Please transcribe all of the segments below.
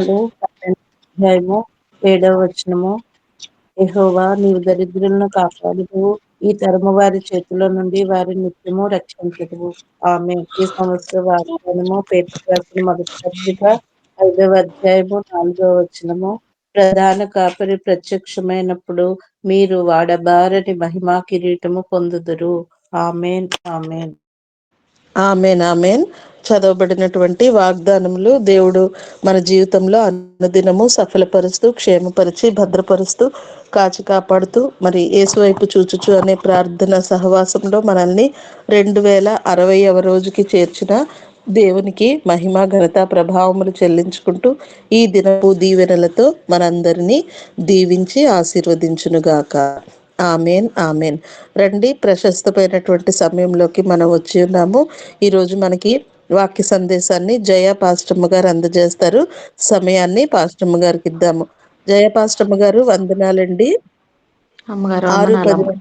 అధ్యాయము 7వ వచనము. యెహోవా నీవు దరిద్రులను కాపాడుదువు, ఈ తరము వారి చేతుల నుండి వారి నిత్యము రక్షించుదువు. ఆమేన్. ఈ సంవత్సర వాగ్దానము పేతురు రాసిన మొదటి పత్రిక 5వ అధ్యాయము 4వ వచనము. ప్రధాన కాపరి ప్రత్యక్షమైనప్పుడు మీరు వాడబారని మహిమా కిరీటము పొందుదురు. ఆమేన్. ఆమేన్. ఆమెన్. ఆమెన్. చదవబడినటువంటి వాగ్దానములు దేవుడు మన జీవితంలో అనుదినము సఫలపరుస్తూ, క్షేమపరిచి, భద్రపరుస్తూ, కాచి కాపాడుతూ, మరి యేసు వైపు చూచుచు అనే ప్రార్థన సహవాసంలో మనల్ని 2060వ రోజుకి చేర్చిన దేవునికి మహిమ, ఘనత, ప్రభావములు చెల్లించుకుంటూ ఈ దినపు దీవెనలతో మనందరినీ దీవించి ఆశీర్వదించునుగాక. ఆమెన్. ఆమెన్. రండి, ప్రశస్తమైనటువంటి సమయంలోకి మనం వచ్చి ఉన్నాము. ఈరోజు మనకి వాక్య సందేశాన్ని జయ పాస్టమ్మ గారు అందజేస్తారు. సమయాన్ని పాస్టమ్మ గారికి ఇద్దాము. జయ పాస్టమ్మ గారు, వందనాలండి. అమ్మగారు 6:10 వందనాలమ్మ.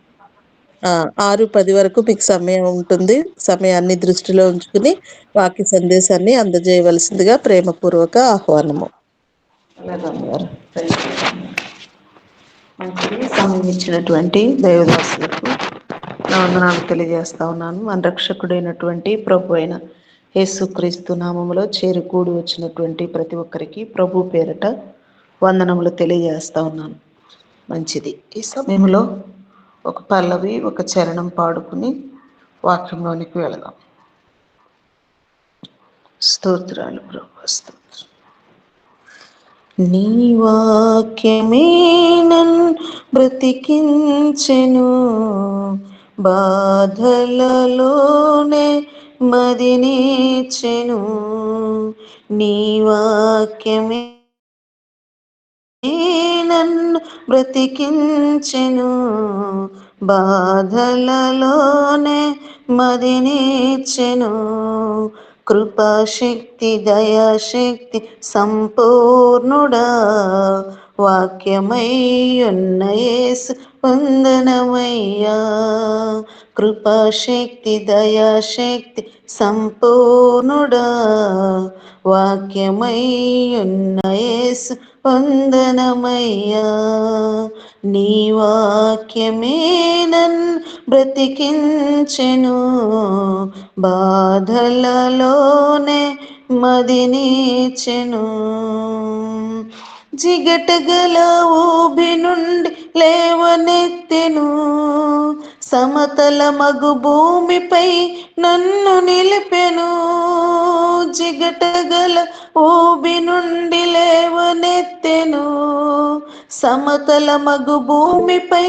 6:10 వరకు మీకు సమయం ఉంటుంది. సమయాన్ని దృష్టిలో ఉంచుకుని వాక్య సందేశాన్ని అందజేయవలసిందిగా ప్రేమపూర్వక ఆహ్వానము. అలాగే అమ్మగారు. మంచి సమయం ఇచ్చినటువంటి దైవదాసులకు నా వందనాలు తెలియజేస్తా ఉన్నాను. మన రక్షకుడైనటువంటి ప్రభు అయిన యేసుక్రీస్తు నామములో చేరి కూడి వచ్చినటువంటి ప్రతి ఒక్కరికి ప్రభు పేరట వందనములు తెలియజేస్తా ఉన్నాను. మంచిది. ఈ సమయంలో ఒక పల్లవి, ఒక చరణం పాడుకుని వాక్యంలోనికి వెళదాం. స్తోత్రాలు ప్రభు, స్తోత్రం. నీ వాక్యమే నన్ను బ్రతికించెను, బాధలలోనే మదినిచెను. నీ వాక్యమే నన్ను బ్రతికించెను, బాధలలోనే మదినిచెను. కృపాశక్తి, దయాశక్తి సంపూర్ణుడా, వాక్యమై ఉన్న యేసు వందనమయ్యా. కృపాశక్తి, దయాశక్తి సంపూర్ణుడా, వాక్యమై ఉన్న యేసు వందనమయ్యా. నీ వాక్యమే నన్ను బ్రతికించెను, బాధలలోనే మదినిచెను. జిగటగల ఊబి నుండి లేవనెత్తెను, సమతల మగు భూమిపై నన్ను నిలిపెను. జిగటగల ఊబి నుండి లేవనెత్తెను, సమతల మగు భూమిపై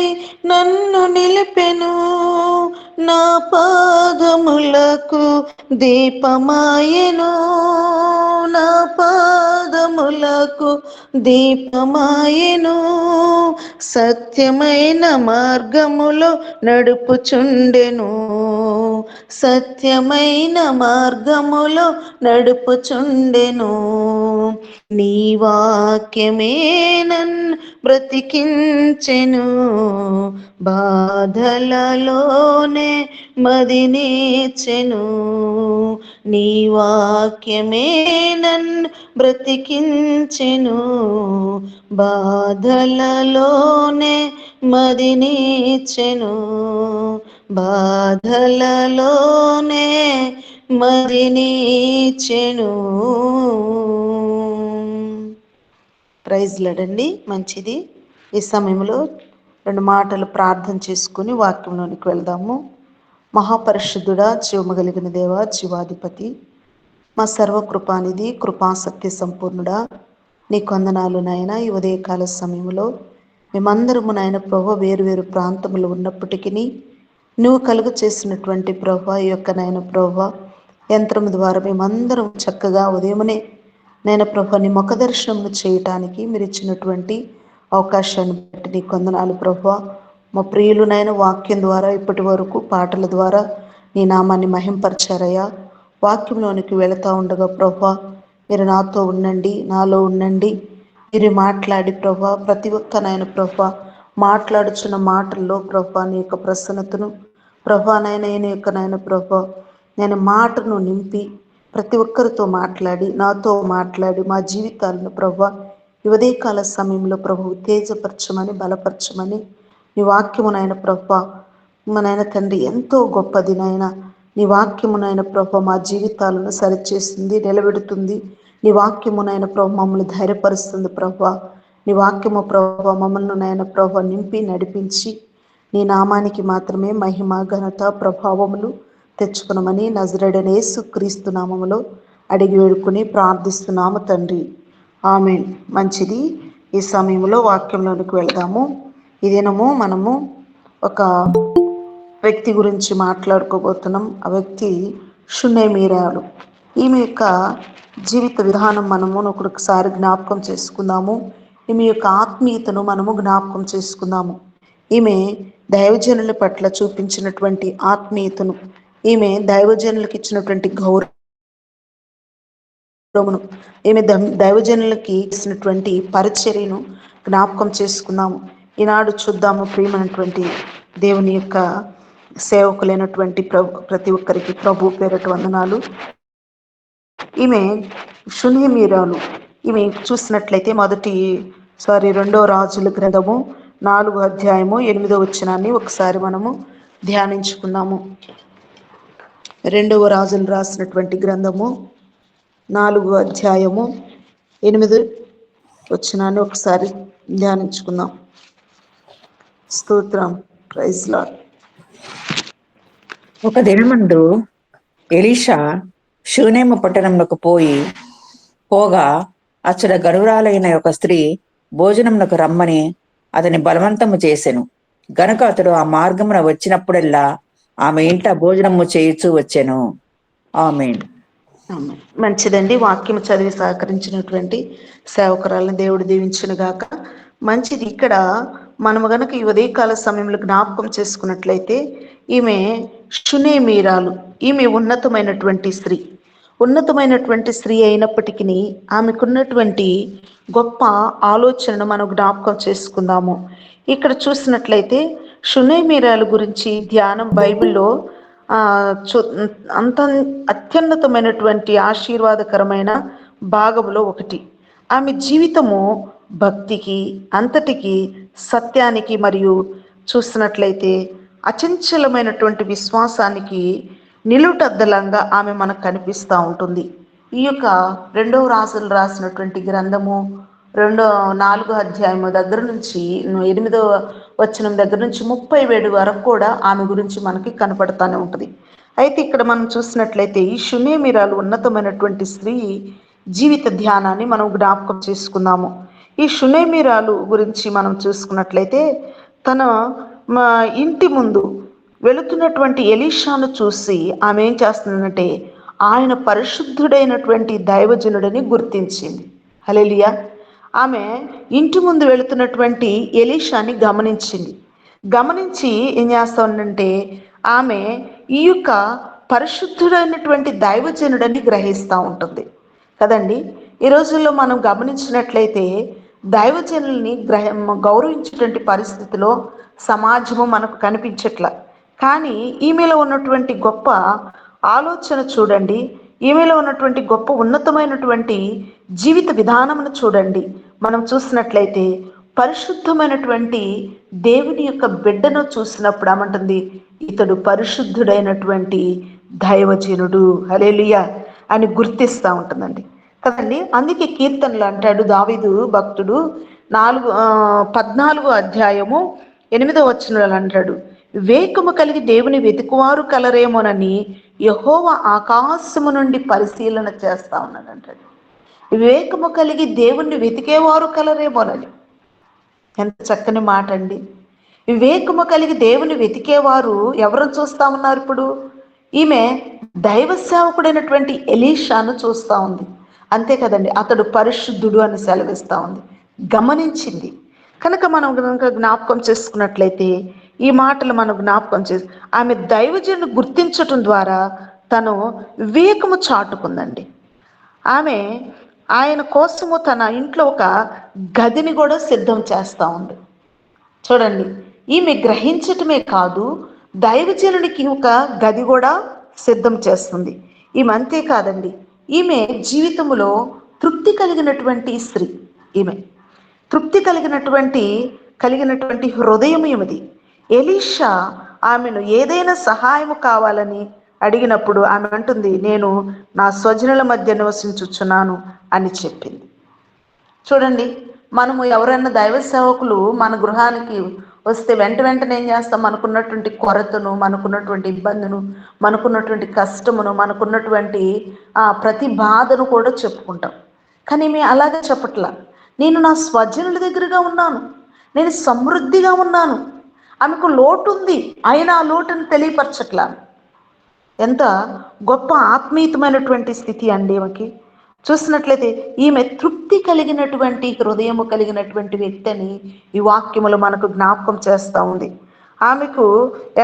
నన్ను నిలిపెను. నా పాదములకు దీపమాయెను, నా పాదములకు దీపమాయెను. సత్యమైన మార్గములో నడుపుచుండెను, సత్యమైన మార్గములో నడుపుచుండెను. నీ వాక్యమే నన్ను బ్రతికించెను, బాధలలోనే మదినిచెను. నీ వాక్యమే నన్ను బ్రతికించెను, బాధలలోనే మదినిచెను. బాధలలోనే మదినిచెను. Praise lord. మంచిది. ఈ సమయంలో 2 మాటలు ప్రార్థన చేసుకుని వాక్యంలోనికి వెళ్దాము. మహాపరిశుద్ధుడా, జీవమగలిగిన దేవ, జీవాధిపతి, మా సర్వకృపానిధి, కృపాసక్తి సంపూర్ణుడా, నీ వందనాలు నాయన. ఈ ఉదయకాల సమయంలో మేమందరము నాయన ప్రభు వేరు వేరు ప్రాంతములు ఉన్నప్పటికీ నువ్వు కలుగు చేసినటువంటి ప్రభు ఈ యొక్క నాయన ప్రభు యంత్రం ద్వారా మేమందరం చక్కగా ఉదయమునే నేను ప్రభు నీ ముఖ దర్శనం చేయటానికి మీరు ఇచ్చినటువంటి అవకాశాన్ని బట్టి నీ వందనాలు ప్రభు. మా ప్రియులు నాయన వాక్యం ద్వారా ఇప్పటి వరకు పాటల ద్వారా నీ నామాన్ని మహింపరిచారయ్యా. వాక్యంలోనికి వెళతా ఉండగా ప్రభు మీరు నాతో ఉండండి, నాలో ఉండండి. మీరు మాట్లాడి ప్రభు ప్రతి ఒక్క నాయన ప్రభు మాట్లాడుచున్న మాటల్లో ప్రభు నీ యొక్క ప్రసన్నతను ప్రభు నాయన యొక్క నాయన ప్రభు నేను మాటను నింపి ప్రతి ఒక్కరితో మాట్లాడి, నాతో మాట్లాడి, మా జీవితాలను ప్రభా ఈ ఉదయకాల సమయంలో ప్రభు ఉత్తేజపరచమని, బలపరచమని నీ వాక్యము నాయన ప్రభా, మా నాయన తండ్రి ఎంతో గొప్పది నాయన. నీ వాక్యము నాయన ప్రభా మా జీవితాలను సరిచేస్తుంది, నిలబెడుతుంది. నీ వాక్యము నాయన ప్రభు మమ్మల్ని ధైర్యపరుస్తుంది ప్రభా. నీ వాక్యము ప్రభా మమ్మల్ని నాయన ప్రభా నింపి నడిపించి నీ నామానికి మాత్రమే మహిమ, ఘనత, ప్రభావములు తెచ్చుకునమని నజరేయుడైన యేసు క్రీస్తు నామములో అడిగి వేడుకుని ప్రార్థిస్తున్నాము తండ్రి, ఆమేన్. మంచిది. ఈ సమయంలో వాక్యంలోనికి వెళ్దాము. ఈ దినము మనము ఒక వ్యక్తి గురించి మాట్లాడుకోబోతున్నాం. ఆ వ్యక్తి షునేమీరాలు. ఈమె యొక్క జీవిత విధానం మనము ఒకసారి జ్ఞాపకం చేసుకుందాము. ఈమె యొక్క ఆత్మీయతను మనము జ్ఞాపకం చేసుకుందాము. ఈమె దైవజనుల పట్ల చూపించినటువంటి ఆత్మీయతను, ఈమె దైవజనులకు ఇచ్చినటువంటి గౌరవమును, ఈమె దైవజనులకి ఇచ్చినటువంటి పరిచర్యను జ్ఞాపకం చేసుకుందాము. ఈనాడు చూద్దాము. ప్రియమైనటువంటి దేవుని యొక్క సేవకులైనటువంటి ప్రతి ఒక్కరికి ప్రభు పేరట వందనాలు. ఈమె షునేమీరాలు. ఈమె చూసినట్లయితే రెండో రాజుల గ్రంథము 4వ అధ్యాయము 8వ వచనాన్ని ఒకసారి మనము ధ్యానించుకుందాము. 2వ రాజులు రాసినటువంటి గ్రంథము 4వ అధ్యాయము 8వ వచనాన్ని ఒకసారి ధ్యానించుకుందాం. స్తోత్రం. Praise Lord. ఒక దినమందు ఎలీషా షూనేము పట్టణంలోకి పోగా అచ్చట గరురాలైన ఒక స్త్రీ భోజనమునకు రమ్మని అతని బలవంతము చేసెను. గనుక అతడు ఆ మార్గమున వచ్చినప్పుడల్లా ఆమె ఇంట భోజనము చేయుచూ వచ్చెను. ఆమేన్. మంచిదండి. వాక్యం చదివి సహకరించినటువంటి సేవకురాలను దేవుడు దీవించును గాక. మంచిది. ఇక్కడ మనము గనక ఈ ఉదయకాల సమయంలో జ్ఞాపకం చేసుకున్నట్లయితే ఈమె షునేమీరాలు. ఈమె ఉన్నతమైనటువంటి స్త్రీ అయినప్పటికీ ఆమెకున్నటువంటి గొప్ప ఆలోచనను మనం జ్ఞాపకం చేసుకుందాము. ఇక్కడ చూసినట్లయితే షునేమీరాలు గురించి ధ్యానం బైబిల్లో అంత అత్యున్నతమైనటువంటి ఆశీర్వాదకరమైన భాగంలో ఒకటి. ఆమె జీవితము భక్తికి, అంతటికి సత్యానికి మరియు చూసినట్లయితే అచంచలమైనటువంటి విశ్వాసానికి నిలుటద్దలంగా ఆమె మనకు కనిపిస్తూ ఉంటుంది. ఈ యొక్క 2వ రాజులు రాసినటువంటి గ్రంథము 4వ అధ్యాయము దగ్గర నుంచి 8వ వచనం దగ్గర నుంచి 37 వరకు కూడా ఆమె గురించి మనకి కనపడతానే ఉంటుంది. అయితే ఇక్కడ మనం చూసినట్లయితే ఈ షునేమీరాలు ఉన్నతమైనటువంటి స్త్రీ జీవిత ధ్యానాన్ని మనం జ్ఞాపకం చేసుకుందాము. ఈ షునేమీరాలు గురించి మనం చూసుకున్నట్లయితే తన ఇంటి ముందు వెళుతున్నటువంటి ఎలీషాను చూసి ఆమె ఏం చేస్తుందంటే ఆయన పరిశుద్ధుడైనటువంటి దైవజనుడని గుర్తించింది. హల్లెలూయా. ఆమె ఇంటి ముందు వెళుతున్నటువంటి ఎలీషాని గమనించి ఏం చేస్తా ఉందంటే ఆమె ఈ యొక్క పరిశుద్ధుడైనటువంటి దైవజనుడని గ్రహిస్తూ ఉంటుంది కదండి. ఈ రోజుల్లో మనం గమనించినట్లయితే దైవజనుల్ని గౌరవించేటువంటి పరిస్థితిలో సమాజము మనకు కనిపించట్లా. కానీ ఈమెలో ఉన్నటువంటి గొప్ప ఆలోచన చూడండి, ఈమెలో ఉన్నటువంటి గొప్ప ఉన్నతమైనటువంటి జీవిత విధానమును చూడండి. మనం చూసినట్లయితే పరిశుద్ధమైనటువంటి దేవుని యొక్క బిడ్డను చూసినప్పుడు ఏమంటుంది, ఇతడు పరిశుద్ధుడైనటువంటి దైవజనుడు హల్లెలూయా అని గుర్తిస్తూ ఉంటుందండి కదండి. అందుకే కీర్తనలు అంటాడు దావీదు భక్తుడు 14వ అధ్యాయము 8వ వచనంలో అంటాడు, వివేకము కలిగి దేవుని వెతుకువారు కలరేమోనని యెహోవా ఆకాశము నుండి పరిశీలన చేస్తా ఉన్నాడు అంటాడు. వివేకము కలిగి దేవుణ్ణి వెతికేవారు కలరేమోనని. ఎంత చక్కని మాట అండి. వివేకము కలిగి దేవుని వెతికేవారు ఎవరు చూస్తా ఉన్నారు? ఇప్పుడు ఈమె దైవ సేవకుడైనటువంటి ఎలీషాను చూస్తూ ఉంది. అంతే కదండి, అతడు పరిశుద్ధుడు అని సెలవిస్తూ ఉంది. గమనించింది కనుక మనం కనుక జ్ఞాపకం చేసుకున్నట్లయితే ఈ మాటలు మనం జ్ఞాపకం చేసి ఆమె దైవజనుని గుర్తించటం ద్వారా తను వివేకము చాటుకుందండి. ఆమె ఆయన కోసము తన ఇంట్లో ఒక గదిని కూడా సిద్ధం చేస్తూ ఉంది. చూడండి, ఈమె గ్రహించటమే కాదు, దైవజనునికి ఒక గది కూడా సిద్ధం చేస్తుంది. ఈమె అంతేకాదండి, ఈమె జీవితంలో తృప్తి కలిగినటువంటి స్త్రీ. ఈమె తృప్తి కలిగినటువంటి హృదయం ఈమెది. ఎలీషా ఆమెను ఏదైనా సహాయం కావాలని అడిగినప్పుడు ఆమె అంటుంది, నేను నా స్వజనుల మధ్య నివసించుచున్నాను అని చెప్పింది. చూడండి, మనము ఎవరైనా దైవ సేవకులు మన గృహానికి వస్తే వెంటనే ఏం చేస్తాం? మనకున్నటువంటి కొరతను, మనకున్నటువంటి ఇబ్బందును, మనకున్నటువంటి కష్టమును, మనకున్నటువంటి ప్రతి బాధను కూడా చెప్పుకుంటాం. కానీ మేము అలాగే చెప్పట్లా. నేను నా స్వజనుల దగ్గరగా ఉన్నాను, నేను సమృద్ధిగా ఉన్నాను. ఆమెకు లోటు ఉంది, అయినా ఆ లోటును తెలియపరచట్లా. ఎంత గొప్ప ఆత్మీయతమైనటువంటి స్థితి అండి ఈమెకి. చూసినట్లయితే ఈమె తృప్తి కలిగినటువంటి హృదయము కలిగినటువంటి వ్యక్తి అని ఈ వాక్యములు మనకు జ్ఞాపకం చేస్తూ ఉంది. ఆమెకు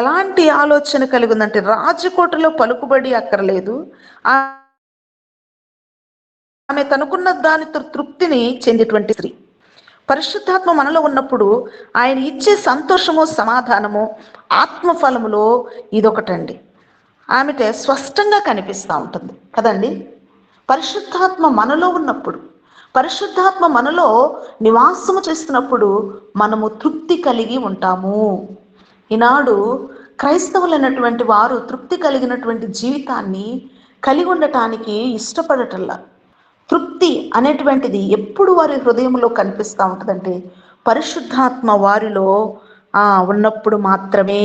ఎలాంటి ఆలోచన కలిగి ఉందంటే, రాజకోటలో పలుకుబడి అక్కర్లేదు, ఆమె తనకున్న దానితో తృప్తిని చెందేటువంటి స్త్రీ. పరిశుద్ధాత్మ మనలో ఉన్నప్పుడు ఆయన ఇచ్చే సంతోషము, సమాధానము, ఆత్మఫలములో ఇదొకటండి. ఆమెతే స్పష్టంగా కనిపిస్తూ ఉంటుంది కదండి. పరిశుద్ధాత్మ మనలో ఉన్నప్పుడు, పరిశుద్ధాత్మ మనలో నివాసము చేస్తున్నప్పుడు మనము తృప్తి కలిగి ఉంటాము. ఈనాడు క్రైస్తవులైనటువంటి వారు తృప్తి కలిగినటువంటి జీవితాన్ని కలిగి ఉండటానికి ఇష్టపడటల్లా. తృప్తి అనేటువంటిది ఎప్పుడు వారి హృదయంలో కనిపిస్తూ ఉంటుందంటే, పరిశుద్ధాత్మ వారిలో ఉన్నప్పుడు మాత్రమే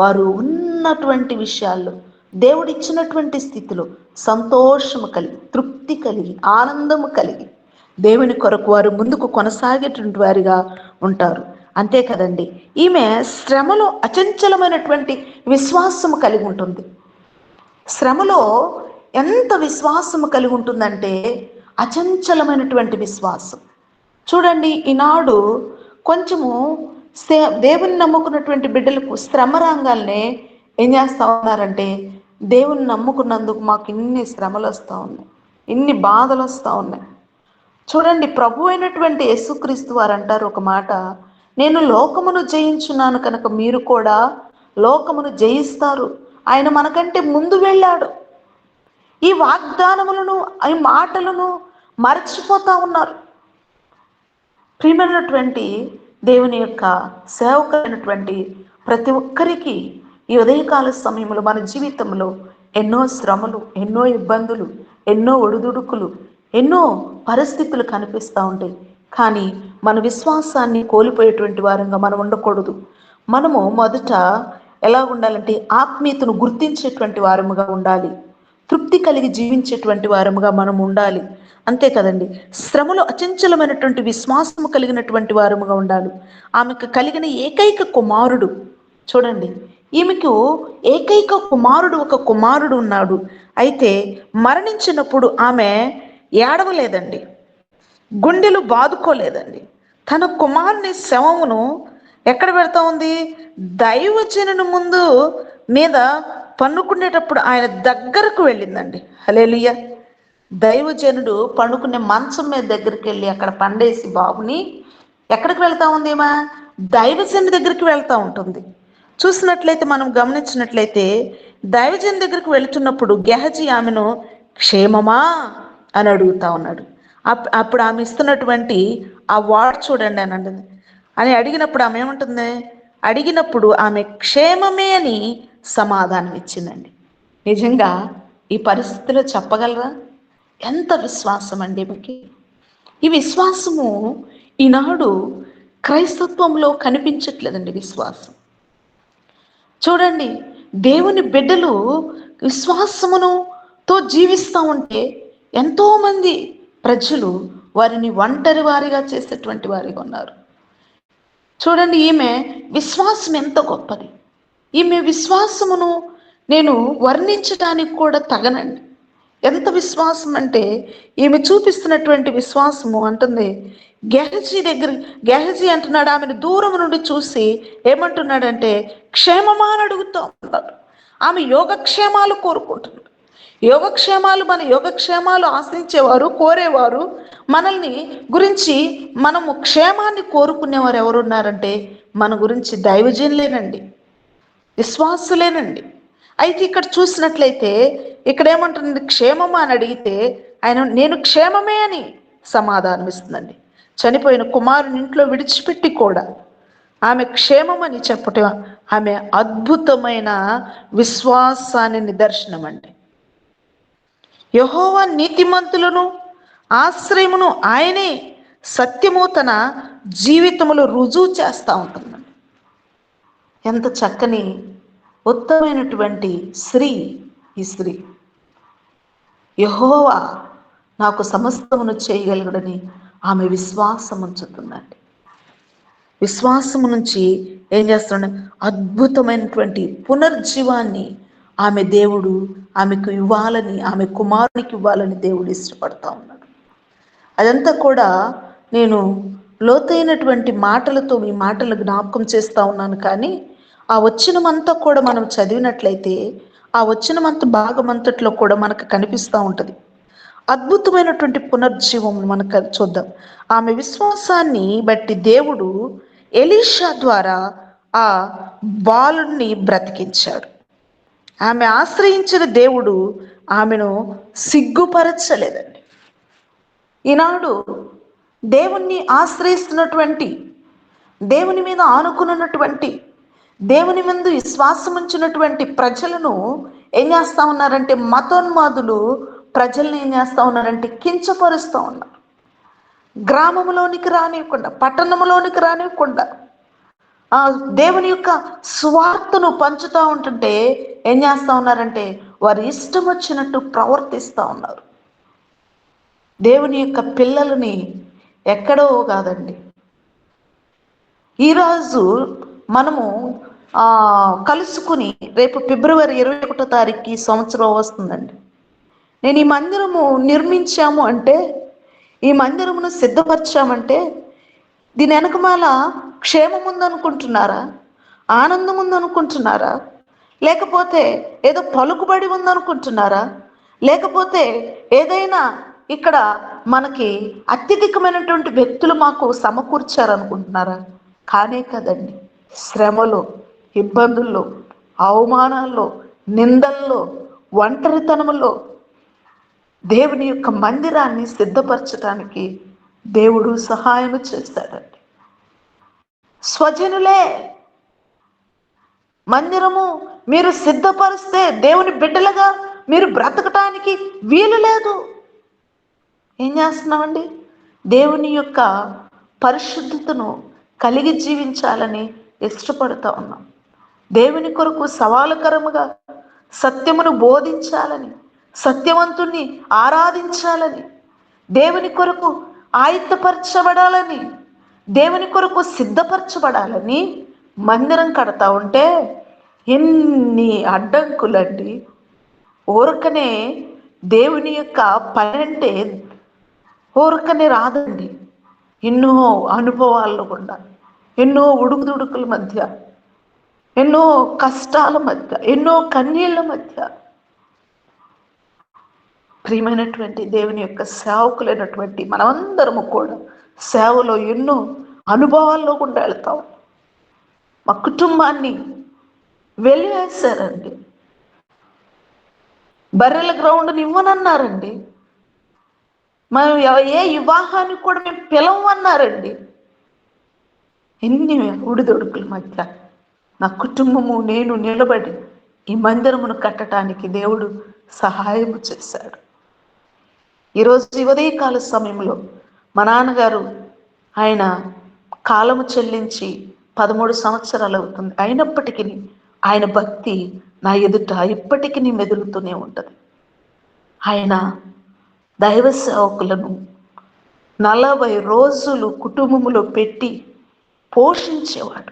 వారు ఉన్నటువంటి విషయాల్లో, దేవుడిచ్చినటువంటి స్థితిలో సంతోషము కలిగి, తృప్తి కలిగి, ఆనందము కలిగి దేవుని కొరకు వారు ముందుకు కొనసాగేటువంటి వారిగా ఉంటారు. అంతే కదండి. ఈమె శ్రమలో అచంచలమైనటువంటి విశ్వాసము కలిగి ఉంటుంది. శ్రమలో ఎంత విశ్వాసము కలిగి ఉంటుందంటే, అచంచలమైనటువంటి విశ్వాసం. చూడండి, ఈనాడు కొంచెము దేవుని నమ్ముకున్నటువంటి బిడ్డలకు శ్రమ రంగాల్నే ఏం చేస్తూ ఉన్నారంటే, దేవుని నమ్ముకున్నందుకు మాకు ఇన్ని శ్రమలు వస్తూ ఉన్నాయి, ఇన్ని బాధలు వస్తూ ఉన్నాయి. చూడండి, ప్రభు అయినటువంటి యేసుక్రీస్తు వారు అంటారు ఒక మాట, నేను లోకమును జయించున్నాను కనుక మీరు కూడా లోకమును జయిస్తారు. ఆయన మనకంటే ముందు వెళ్ళాడు. ఈ వాగ్దానములను, ఈ మాటలను మరచిపోతా ఉన్నారు. ప్రియమైనటువంటి దేవుని యొక్క సేవకులైనటువంటి ప్రతి ఒక్కరికి ఈ ఉదయకాల సమయంలో మన జీవితంలో ఎన్నో శ్రమలు, ఎన్నో ఇబ్బందులు, ఎన్నో ఒడిదుడుకులు, ఎన్నో పరిస్థితులు కనిపిస్తూ ఉంటాయి. కానీ మన విశ్వాసాన్ని కోల్పోయేటువంటి వారంగా మనం ఉండకూడదు. మనము మొదట ఎలా ఉండాలంటే, ఆత్మీయతను గుర్తించేటువంటి వారముగా ఉండాలి, తృప్తి కలిగి జీవించేటువంటి వారముగా మనం ఉండాలి. అంతే కదండి. శ్రమలో అచంచలమైనటువంటి విశ్వాసము కలిగినటువంటి వారముగా ఉండాలి. ఆమెకు కలిగిన ఏకైక కుమారుడు, చూడండి, ఈమెకు ఏకైక కుమారుడు, ఒక కుమారుడు ఉన్నాడు. అయితే మరణించినప్పుడు ఆమె ఏడవలేదండి, గుండెలు బాదుకోలేదండి. తన కుమారుని శవమును ఎక్కడ పెడతా ఉంది? దైవజనుని ముందు మీద పన్నుకునేటప్పుడు ఆయన దగ్గరకు వెళ్ళిందండి. హల్లెలూయా. దైవజనుడు పడుకునే మంచం మీద దగ్గరికి వెళ్ళి అక్కడ పండేసి బాబుని ఎక్కడికి వెళ్తా ఉంది? ఏమా దైవజనుడి దగ్గరికి వెళ్తూ ఉంటుంది. చూసినట్లయితే, మనం గమనించినట్లయితే, దైవజనుడి దగ్గరికి వెళుతున్నప్పుడు గెహజీ ఆమెను క్షేమమా అని అడుగుతా ఉన్నాడు. అప్పుడు ఆమె ఇస్తున్నటువంటి ఆ వార్డ్ చూడండి అని అడిగినప్పుడు ఆమె ఏమంటుంది? అడిగినప్పుడు ఆమె క్షేమమే అని సమాధానం ఇచ్చిందండి. నిజంగా ఈ పరిస్థితిలో చెప్పగలరా? ఎంత విశ్వాసం అండి ఈమెకి! ఈ విశ్వాసము ఈనాడు క్రైస్తత్వంలో కనిపించట్లేదండి. విశ్వాసం చూడండి, దేవుని బిడ్డలు విశ్వాసముతో జీవిస్తూ ఉంటే ఎంతోమంది ప్రజలు వారిని ఒంటరి వారిగా చేసేటువంటి వారిగా ఉన్నారు. చూడండి, ఈమె విశ్వాసం ఎంత గొప్పది! ఈమె విశ్వాసమును నేను వర్ణించడానికి కూడా తగనండి. ఎంత విశ్వాసం అంటే, ఈమె చూపిస్తున్నటువంటి విశ్వాసము అంటుంది, గెహజీ అంటున్నాడు, ఆమెను దూరం నుండి చూసి ఏమంటున్నాడంటే క్షేమమా అని అడుగుతూ ఉన్నాడు. ఆమె యోగక్షేమాలు కోరుకుంటున్నాడు. మన యోగక్షేమాలు ఆశించేవారు, కోరేవారు, మనల్ని గురించి మనము క్షేమాన్ని కోరుకునేవారు ఎవరున్నారంటే మన గురించి దైవజనులేనండి, విశ్వాసులేనండి. అయితే ఇక్కడ చూసినట్లయితే ఇక్కడ ఏమంటుంది, క్షేమమా అని అడిగితే ఆయన నేను క్షేమమే అని సమాధానం ఇస్తుందండి. చనిపోయిన కుమారుని ఇంట్లో విడిచిపెట్టి కూడా ఆమె క్షేమమని చెప్పటం ఆమె అద్భుతమైన విశ్వాసాన్ని నిదర్శనం అండి. యెహోవా నీతిమంతులను ఆశ్రయమును ఆయనే సత్యము తన జీవితములో రుజువు చేస్తూ ఉంటుందండి. ఎంత చక్కని ఉత్తమైనటువంటి స్త్రీ ఈ స్త్రీ. యెహోవా నాకు సమస్తమును చేయగలగడని ఆమె విశ్వాసం ఉంచుతుందండి. విశ్వాసము నుంచి ఏం చేస్తున్నాడు, అద్భుతమైనటువంటి పునర్జీవాన్ని ఆమె దేవుడు ఆమెకు ఇవ్వాలని, ఆమె కుమారునికి ఇవ్వాలని దేవుడు ఇష్టపడతా ఉన్నాడు. అదంతా కూడా నేను లోతైనటువంటి మాటలతో మీ మాటలు జ్ఞాపకం చేస్తూ ఉన్నాను. కానీ ఆ వచనమంతా కూడా మనం చదివినట్లయితే ఆ వచనమంత భాగమంతట్లో కూడా మనకు కనిపిస్తూ ఉంటుంది. అద్భుతమైనటువంటి పునర్జీవం మనకు చూద్దాం. ఆమె విశ్వాసాన్ని బట్టి దేవుడు ఎలీషా ద్వారా ఆ బాలుడిని బ్రతికించాడు. ఆమె ఆశ్రయించిన దేవుడు ఆమెను సిగ్గుపరచలేదండి. ఈనాడు దేవుణ్ణి ఆశ్రయిస్తున్నటువంటి, దేవుని మీద ఆనుకున్నటువంటి, దేవుని ముందు విశ్వాసం ఉంచినటువంటి ప్రజలను ఏం చేస్తూ ఉన్నారంటే, మతోన్మాదులు ప్రజల్ని ఏం చేస్తూ ఉన్నారంటే కించపరుస్తూ ఉన్నారు. గ్రామంలోనికి రానివ్వకుండా, పట్టణంలోనికి రానివ్వకుండా దేవుని యొక్క స్వార్థను పంచుతూ ఉంటుంటే ఏం చేస్తూ ఉన్నారంటే వారు ఇష్టం వచ్చినట్టు ప్రవర్తిస్తూ ఉన్నారు. దేవుని యొక్క పిల్లలని ఎక్కడో కాదండి, ఈరోజు మనము కలుసుకుని రేపు ఫిబ్రవరి 21వ తారీఖుకి సంవత్సరం వస్తుందండి. నేను ఈ మందిరము నిర్మించాము అంటే, ఈ మందిరమును సిద్ధపరిచామంటే దీని వెనకమాల క్షేమం ఉందనుకుంటున్నారా, ఆనందం ఉందనుకుంటున్నారా, లేకపోతే ఏదో పలుకుబడి ఉందనుకుంటున్నారా, లేకపోతే ఏదైనా ఇక్కడ మనకి అత్యధికమైనటువంటి వ్యక్తులు మాకు సమకూర్చారనుకుంటున్నారా? కానే కదండి. శ్రమలో, ఇబ్బందుల్లో, అవమానాల్లో, నిందల్లో, ఒంటరితనంలో దేవుని యొక్క మందిరాన్ని సిద్ధపరచడానికి దేవుడు సహాయం చేస్తాడండి. స్వజనులే మందిరము మీరు సిద్ధపరిస్తే దేవుని బిడ్డలుగా మీరు బ్రతకటానికి వీలు లేదు. ఏం చేస్తున్నామండి? దేవుని యొక్క పరిశుద్ధతను కలిగి జీవించాలని ఇష్టపడుతూ ఉన్నాం. దేవుని కొరకు సవాలుకరముగా సత్యమును బోధించాలని, సత్యవంతుణ్ణి ఆరాధించాలని, దేవుని కొరకు ఆయుత్తపరచబడాలని, దేవుని కొరకు సిద్ధపరచబడాలని మందిరం కడతా ఉంటే ఎన్ని అడ్డంకులండి. ఊరకనే దేవుని యొక్క పని అంటే ఊరకనే రాదండి. ఎన్నో అనుభవాల్లో గుండా, ఎన్నో ఉడుకుదుడుకుల మధ్య, ఎన్నో కష్టాల మధ్య, ఎన్నో కన్నీళ్ల మధ్య ప్రియమైనటువంటి దేవుని యొక్క సేవకులైనటువంటి మనమందరము కూడా సేవలో ఎన్నో అనుభవాల్లో గుండా వెళ్తాం. మా కుటుంబాన్ని వెలివేశారండి. బర్రెల గ్రౌండ్ని ఇవ్వనన్నారండి. మనం ఏ వివాహానికి కూడా మేము పిలవమన్నారండి. ఎన్ని ఉడిదొడుకుల మధ్య నా కుటుంబము నేను నిలబడి ఈ మందిరమును కట్టడానికి దేవుడు సహాయం చేశాడు. ఈరోజు ఉదయకాల సమయంలో మా నాన్నగారు ఆయన కాలము చెల్లించి 13 సంవత్సరాలు అవుతుంది. అయినప్పటికీ ఆయన భక్తి నా ఎదుట ఇప్పటికీ మెదులుతూనే ఉంటుంది. ఆయన దైవ సేవకులను 40 రోజులు కుటుంబములో పెట్టి పోషించేవాడు.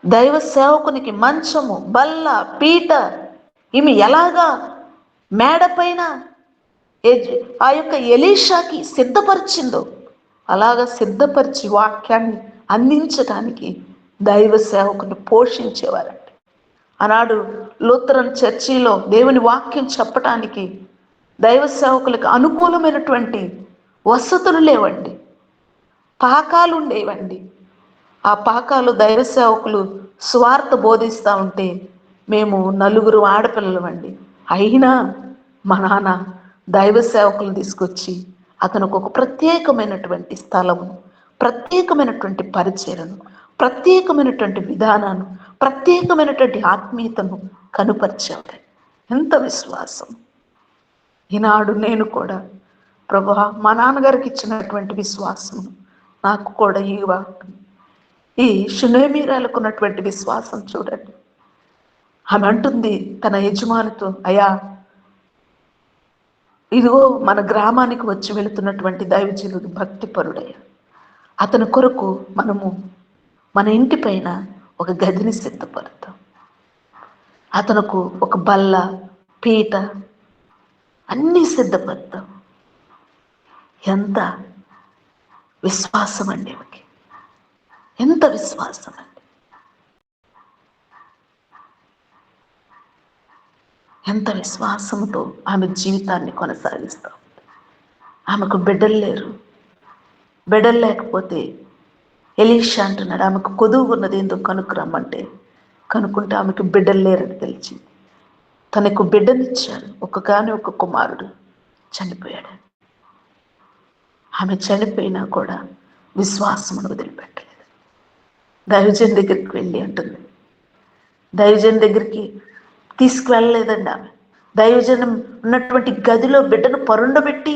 దైవ సేవకునికి మంచము, బల్ల, పీట ఈమె ఎలాగా మేడ పైన ఆ యొక్క ఎలీషాకి సిద్ధపరిచిందో అలాగా సిద్ధపరిచి వాక్యాన్ని అందించడానికి దైవ సేవకుని పోషించేవారండి. ఆనాడు లూథరన్ చర్చిలో దేవుని వాక్యం చెప్పటానికి దైవ సేవకులకు అనుకూలమైనటువంటి వసతులు లేవండి, పాకాలు ఉండేవండి. ఆ పాకాలు దైవ సేవకులు స్వార్థ బోధిస్తూ ఉంటే మేము నలుగురు ఆడపిల్లలు అండి. అయినా మా నాన్న దైవ సేవకులను తీసుకొచ్చి అతనికి ఒక ప్రత్యేకమైనటువంటి స్థలము, ప్రత్యేకమైనటువంటి పరిచయను, ప్రత్యేకమైనటువంటి విధానాన్ని, ప్రత్యేకమైనటువంటి ఆత్మీయతను కనుపరిచాడు. ఎంత విశ్వాసం! ఈనాడు నేను కూడా ప్రభువా, మా నాన్నగారికి ఇచ్చినటువంటి విశ్వాసం నాకు కూడా ఈ షునేమీరాలకు ఉన్నటువంటి విశ్వాసం చూడండి. ఆమె అంటుంది తన యజమానితో, అయ్యా, ఇదిగో మన గ్రామానికి వచ్చి వెళుతున్నటువంటి దైవజనుడు భక్తిపరుడయ్యా, అతని కొరకు మనము మన ఇంటి పైన ఒక గదిని సిద్ధపడతాం, అతనుకు ఒక బల్ల, పీట అన్నీ సిద్ధపడతాం. ఎంత విశ్వాసం అండి ఆమెకి! ఎంత విశ్వాసం అండి! ఎంత విశ్వాసంతో ఆమె జీవితాన్ని కొనసాగిస్తాం. ఆమెకు బిడ్డలు లేరు. బిడ్డలు లేకపోతే ఎలీషా అంటున్నాడు, ఆమెకు కొదువు ఉన్నది ఎందుకు కనుక్కురమ్మంటే, కనుక్కుంటే ఆమెకు బిడ్డలు లేరని తెలిసింది. తనకు బిడ్డనిచ్చాడు, ఒక కుమారుడు చనిపోయాడు. ఆమె చనిపోయినా కూడా విశ్వాసమును వదిలిపెట్టలేదు. దైవజన్ దగ్గరికి వెళ్ళి అంటుంది, దైవజన్ దగ్గరికి తీసుకువెళ్ళలేదండి ఆమె. దైవజనం ఉన్నటువంటి గదిలో బిడ్డను పరుండబెట్టి,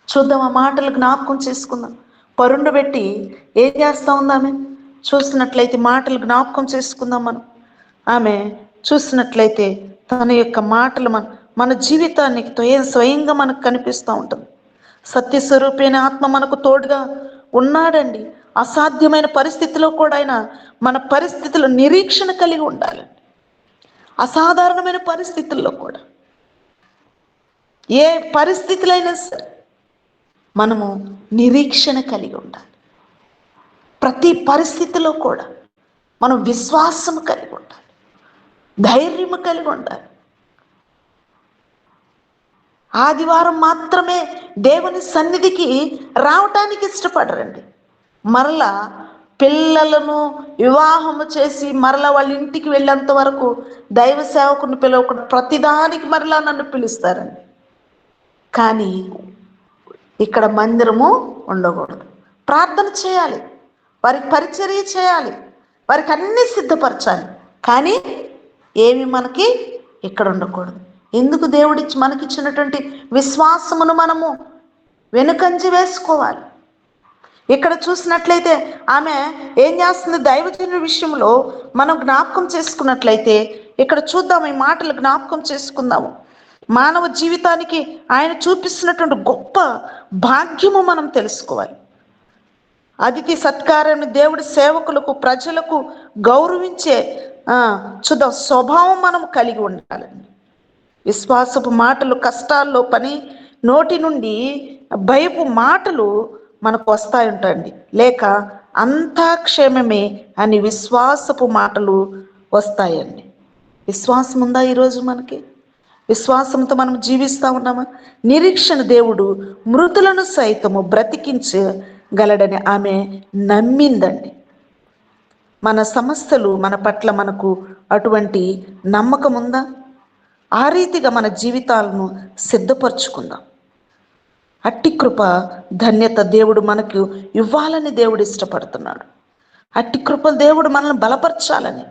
చూద్దాం, ఆ మాటలు జ్ఞాపకం చేసుకుందాం. పరుండబెట్టి ఏం చేస్తూ ఉంది ఆమె చూసినట్లయితే, మాటలు జ్ఞాపకం చేసుకుందాం మనం. ఆమె చూసినట్లయితే తన యొక్క మాటలు మన జీవితానికి స్వయంగా మనకు కనిపిస్తూ ఉంటుంది. సత్యస్వరూపైన ఆత్మ మనకు తోడుగా ఉన్నాడండి. అసాధ్యమైన పరిస్థితిలో కూడా ఆయన మన పరిస్థితుల్లో నిరీక్షణ కలిగి ఉండాలండి. అసాధారణమైన పరిస్థితుల్లో కూడా, ఏ పరిస్థితులైనా సరే మనము నిరీక్షణ కలిగి ఉండాలి. ప్రతి పరిస్థితిలో కూడా మనం విశ్వాసం కలిగి ఉండాలి, ధైర్యము కలిగి ఉండాలి. ఆదివారం మాత్రమే దేవుని సన్నిధికి రావటానికి ఇష్టపడరండి. మరలా పిల్లలను వివాహము చేసి మరలా వాళ్ళ ఇంటికి వెళ్ళేంత వరకు దైవ సేవకుని పిలవకుండా ప్రతిదానికి మరలా నన్ను పిలుస్తారండి. కానీ ఇక్కడ మందిరము ఉండకూడదు. ప్రార్థన చేయాలి, వారికి పరిచర్య చేయాలి, వారికి అన్నీ సిద్ధపరచాలి. కానీ ఏమి మనకి ఇక్కడ ఉండకూడదు. ఎందుకు? దేవుడిచ్చి మనకిచ్చినటువంటి విశ్వాసమును మనము వెనుకంజి వేసుకోవాలి. ఇక్కడ చూసినట్లయితే ఆమె ఏం చేస్తుంది? దైవజనుడి విషయంలో మనం జ్ఞాపకం చేసుకున్నట్లయితే ఇక్కడ చూద్దాం, ఈ మాటలు జ్ఞాపకం చేసుకుందాము. మానవ జీవితానికి ఆయన చూపిస్తున్నటువంటి గొప్ప భాగ్యము మనం తెలుసుకోవాలి. అతిథి సత్కారాన్ని దేవుడి సేవకులకు, ప్రజలకు గౌరవించే చూద్దాం స్వభావం మనం కలిగి ఉండాలండి. విశ్వాసపు మాటలు కష్టాల్లో పని, నోటి నుండి భయపు మాటలు మనకు వస్తాయి ఉంటాయండి. లేక అంతా క్షేమమే అని విశ్వాసపు మాటలు వస్తాయండి. విశ్వాసం ఉందా ఈరోజు మనకి? విశ్వాసంతో మనం జీవిస్తూ ఉన్నామా? నిరీక్షణ దేవుడు మృతులను సైతము బ్రతికించగలడని ఆమె నమ్మిందండి. మన సమస్యలు మన పట్ల మనకు అటువంటి నమ్మకం ఉందా? ఆ రీతిగా మన జీవితాలను సిద్ధపరచుకుందాం. అట్టి కృప, ధన్యత దేవుడు మనకు ఇవ్వాలని దేవుడు ఇష్టపడుతున్నాడు. అట్టి కృపలు దేవుడు మనల్ని బలపరచాలని,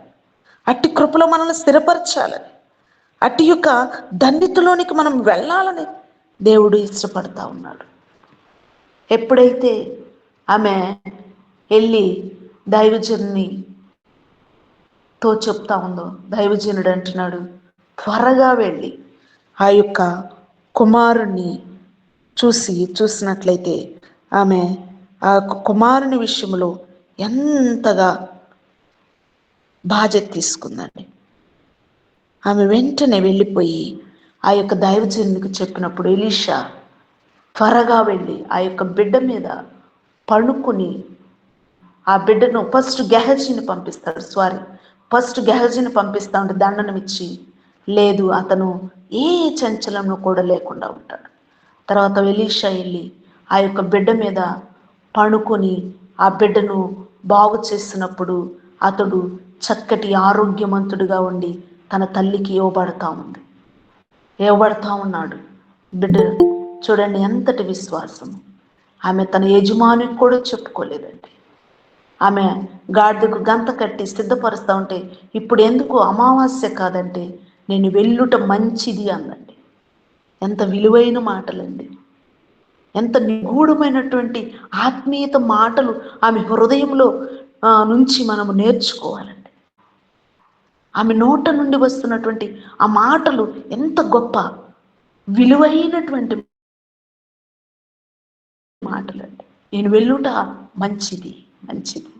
అట్టి కృపలో మనల్ని స్థిరపరచాలని, అట్టి యొక్క ధన్యతలోనికి మనం వెళ్ళాలని దేవుడు ఇష్టపడతా ఉన్నాడు. ఎప్పుడైతే ఆమె వెళ్ళి దైవజనునితో చెప్తా ఉందో, దైవజనుడు అంటున్నాడు, త్వరగా వెళ్ళి ఆ యొక్క కుమారుణ్ణి చూసినట్లయితే ఆమె ఆ కుమారుని విషయంలో ఎంతగా బాధ్యత తీసుకుందండి. ఆమె వెంటనే వెళ్ళిపోయి ఆ యొక్క దైవజనునికి చెప్పినప్పుడు ఎలీషా త్వరగా వెళ్ళి ఆ యొక్క బిడ్డ మీద పడుకుని ఆ బిడ్డను ఫస్ట్ గెహజీని పంపిస్తా ఉంటే దండనం ఇచ్చి, లేదు అతను ఏ చంచలంలో కూడా లేకుండా ఉంటాడు. తర్వాత ఎలీషా వెళ్ళి ఆ యొక్క బిడ్డ మీద పడుకొని ఆ బిడ్డను బాగు చేసినప్పుడు అతడు చక్కటి ఆరోగ్యవంతుడిగా ఉండి తన తల్లికి ఇవ్వబడతా ఉన్నాడు. బిడ్డ చూడండి ఎంతటి విశ్వాసం. ఆమె తన యజమానికి కూడా చెప్పుకోలేదండి. ఆమె గాడిదకు గంత కట్టి సిద్ధపరుస్తూ ఉంటే, ఇప్పుడు ఎందుకు అమావాస్య కాదంటే నేను వెళ్ళుట మంచిది అందండి. ఎంత విలువైన మాటలండి, ఎంత నిగూఢమైనటువంటి ఆత్మీయత మాటలు ఆమె హృదయంలో నుంచి మనము నేర్చుకోవాలండి. ఆమె నోట నుండి వస్తున్నటువంటి ఆ మాటలు ఎంత గొప్ప విలువైనటువంటి మాటలండి. నేను వెళ్ళుట మంచిది మంచిది.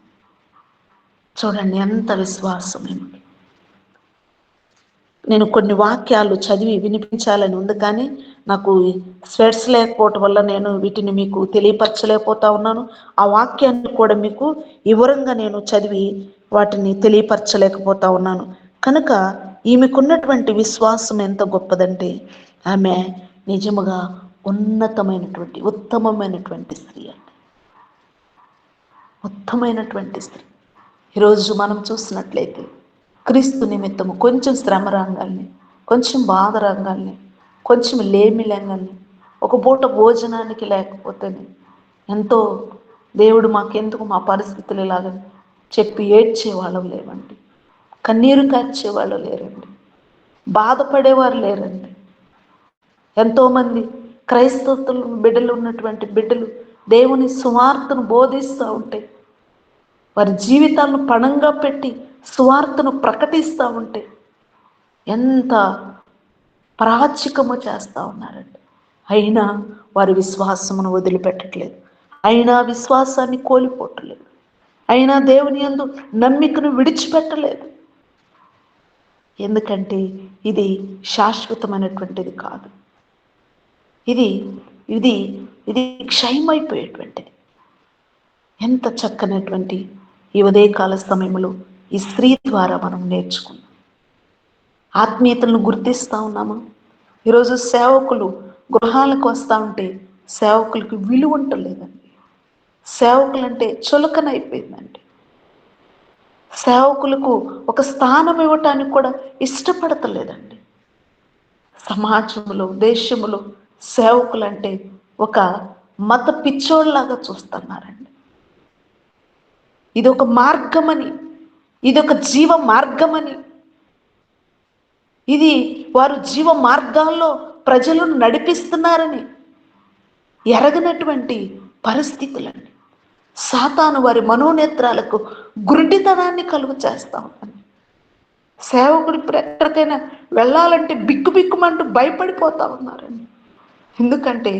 చూడండి ఎంత విశ్వాసం. నేను కొన్ని వాక్యాలు చదివి వినిపించాలని ఉంది, కానీ నాకు స్వెట్స్ లేకపోవటం వల్ల నేను వీటిని మీకు తెలియపరచలేకపోతా ఉన్నాను. ఆ వాక్యాన్ని కూడా మీకు వివరంగా నేను చదివి వాటిని తెలియపరచలేకపోతా ఉన్నాను. కనుక ఈమెకున్నటువంటి విశ్వాసం ఎంత గొప్పదంటే, ఆమె నిజముగా ఉత్తమమైనటువంటి స్త్రీ అండి. ఉత్తమైనటువంటి స్త్రీ. ఈరోజు మనం చూసినట్లయితే క్రీస్తు నిమిత్తము కొంచెం శ్రమ రంగాల్ని, కొంచెం బాధ రంగాల్ని, కొంచెం లేమి రంగాల్ని, ఒక పూట భోజనానికి లేకపోతేనే ఎంతో దేవుడు మాకెందుకు మా పరిస్థితులు ఇలాగని చెప్పి ఏడ్చేవాళ్ళు లేవండి, కన్నీరు కార్చేవాళ్ళు లేరండి, బాధపడేవారు లేరండి. ఎంతోమంది క్రైస్తవులు బిడ్డలు ఉన్నటువంటి బిడ్డలు దేవుని సువార్తను బోధిస్తూ ఉంటే, వారి జీవితాలను పణంగా పెట్టి సువార్తను ప్రకటిస్తూ ఉంటే ఎంత పరాచికము చేస్తూ ఉన్నారండి. అయినా వారి విశ్వాసమును వదిలిపెట్టట్లేదు, అయినా విశ్వాసాన్ని కోల్పోవట్లేదు, అయినా దేవుని యందు నమ్మికను విడిచిపెట్టలేదు. ఎందుకంటే ఇది శాశ్వతమైనటువంటిది కాదు, ఇది ఇది ఇది క్షయమైపోయేటువంటిది. ఎంత చక్కనటువంటి ఈ ఉదయకాల సమయంలో ఈ స్త్రీ ద్వారా మనం నేర్చుకున్నాం. ఆత్మీయతలను గుర్తిస్తూ ఉన్నామా? ఈరోజు సేవకులు గృహాలకు వస్తూ ఉంటే సేవకులకి విలువ ఉండలేదండి. సేవకులు అంటే చులకన అయిపోయిందండి. సేవకులకు ఒక స్థానం ఇవ్వటానికి కూడా ఇష్టపడతలేదండి. సమాజంలో, దేశంలో సేవకులంటే ఒక మత పిచ్చోళ్ళలాగా చూస్తున్నారండి. ఇదొక మార్గమని, ఇదొక జీవ మార్గమని, ఇది వారు జీవ మార్గాల్లో ప్రజలను నడిపిస్తున్నారని ఎరగనటువంటి పరిస్థితులండి. సాతాను వారి మనోనేత్రాలకు గురుడితనాన్ని కలుగు చేస్తా ఉన్నాను. సేవకుడు ఇప్పుడు ఎక్కడికైనా వెళ్ళాలంటే బిక్కుబిక్కుమంటూ భయపడిపోతా ఉన్నారండి. ఎందుకంటే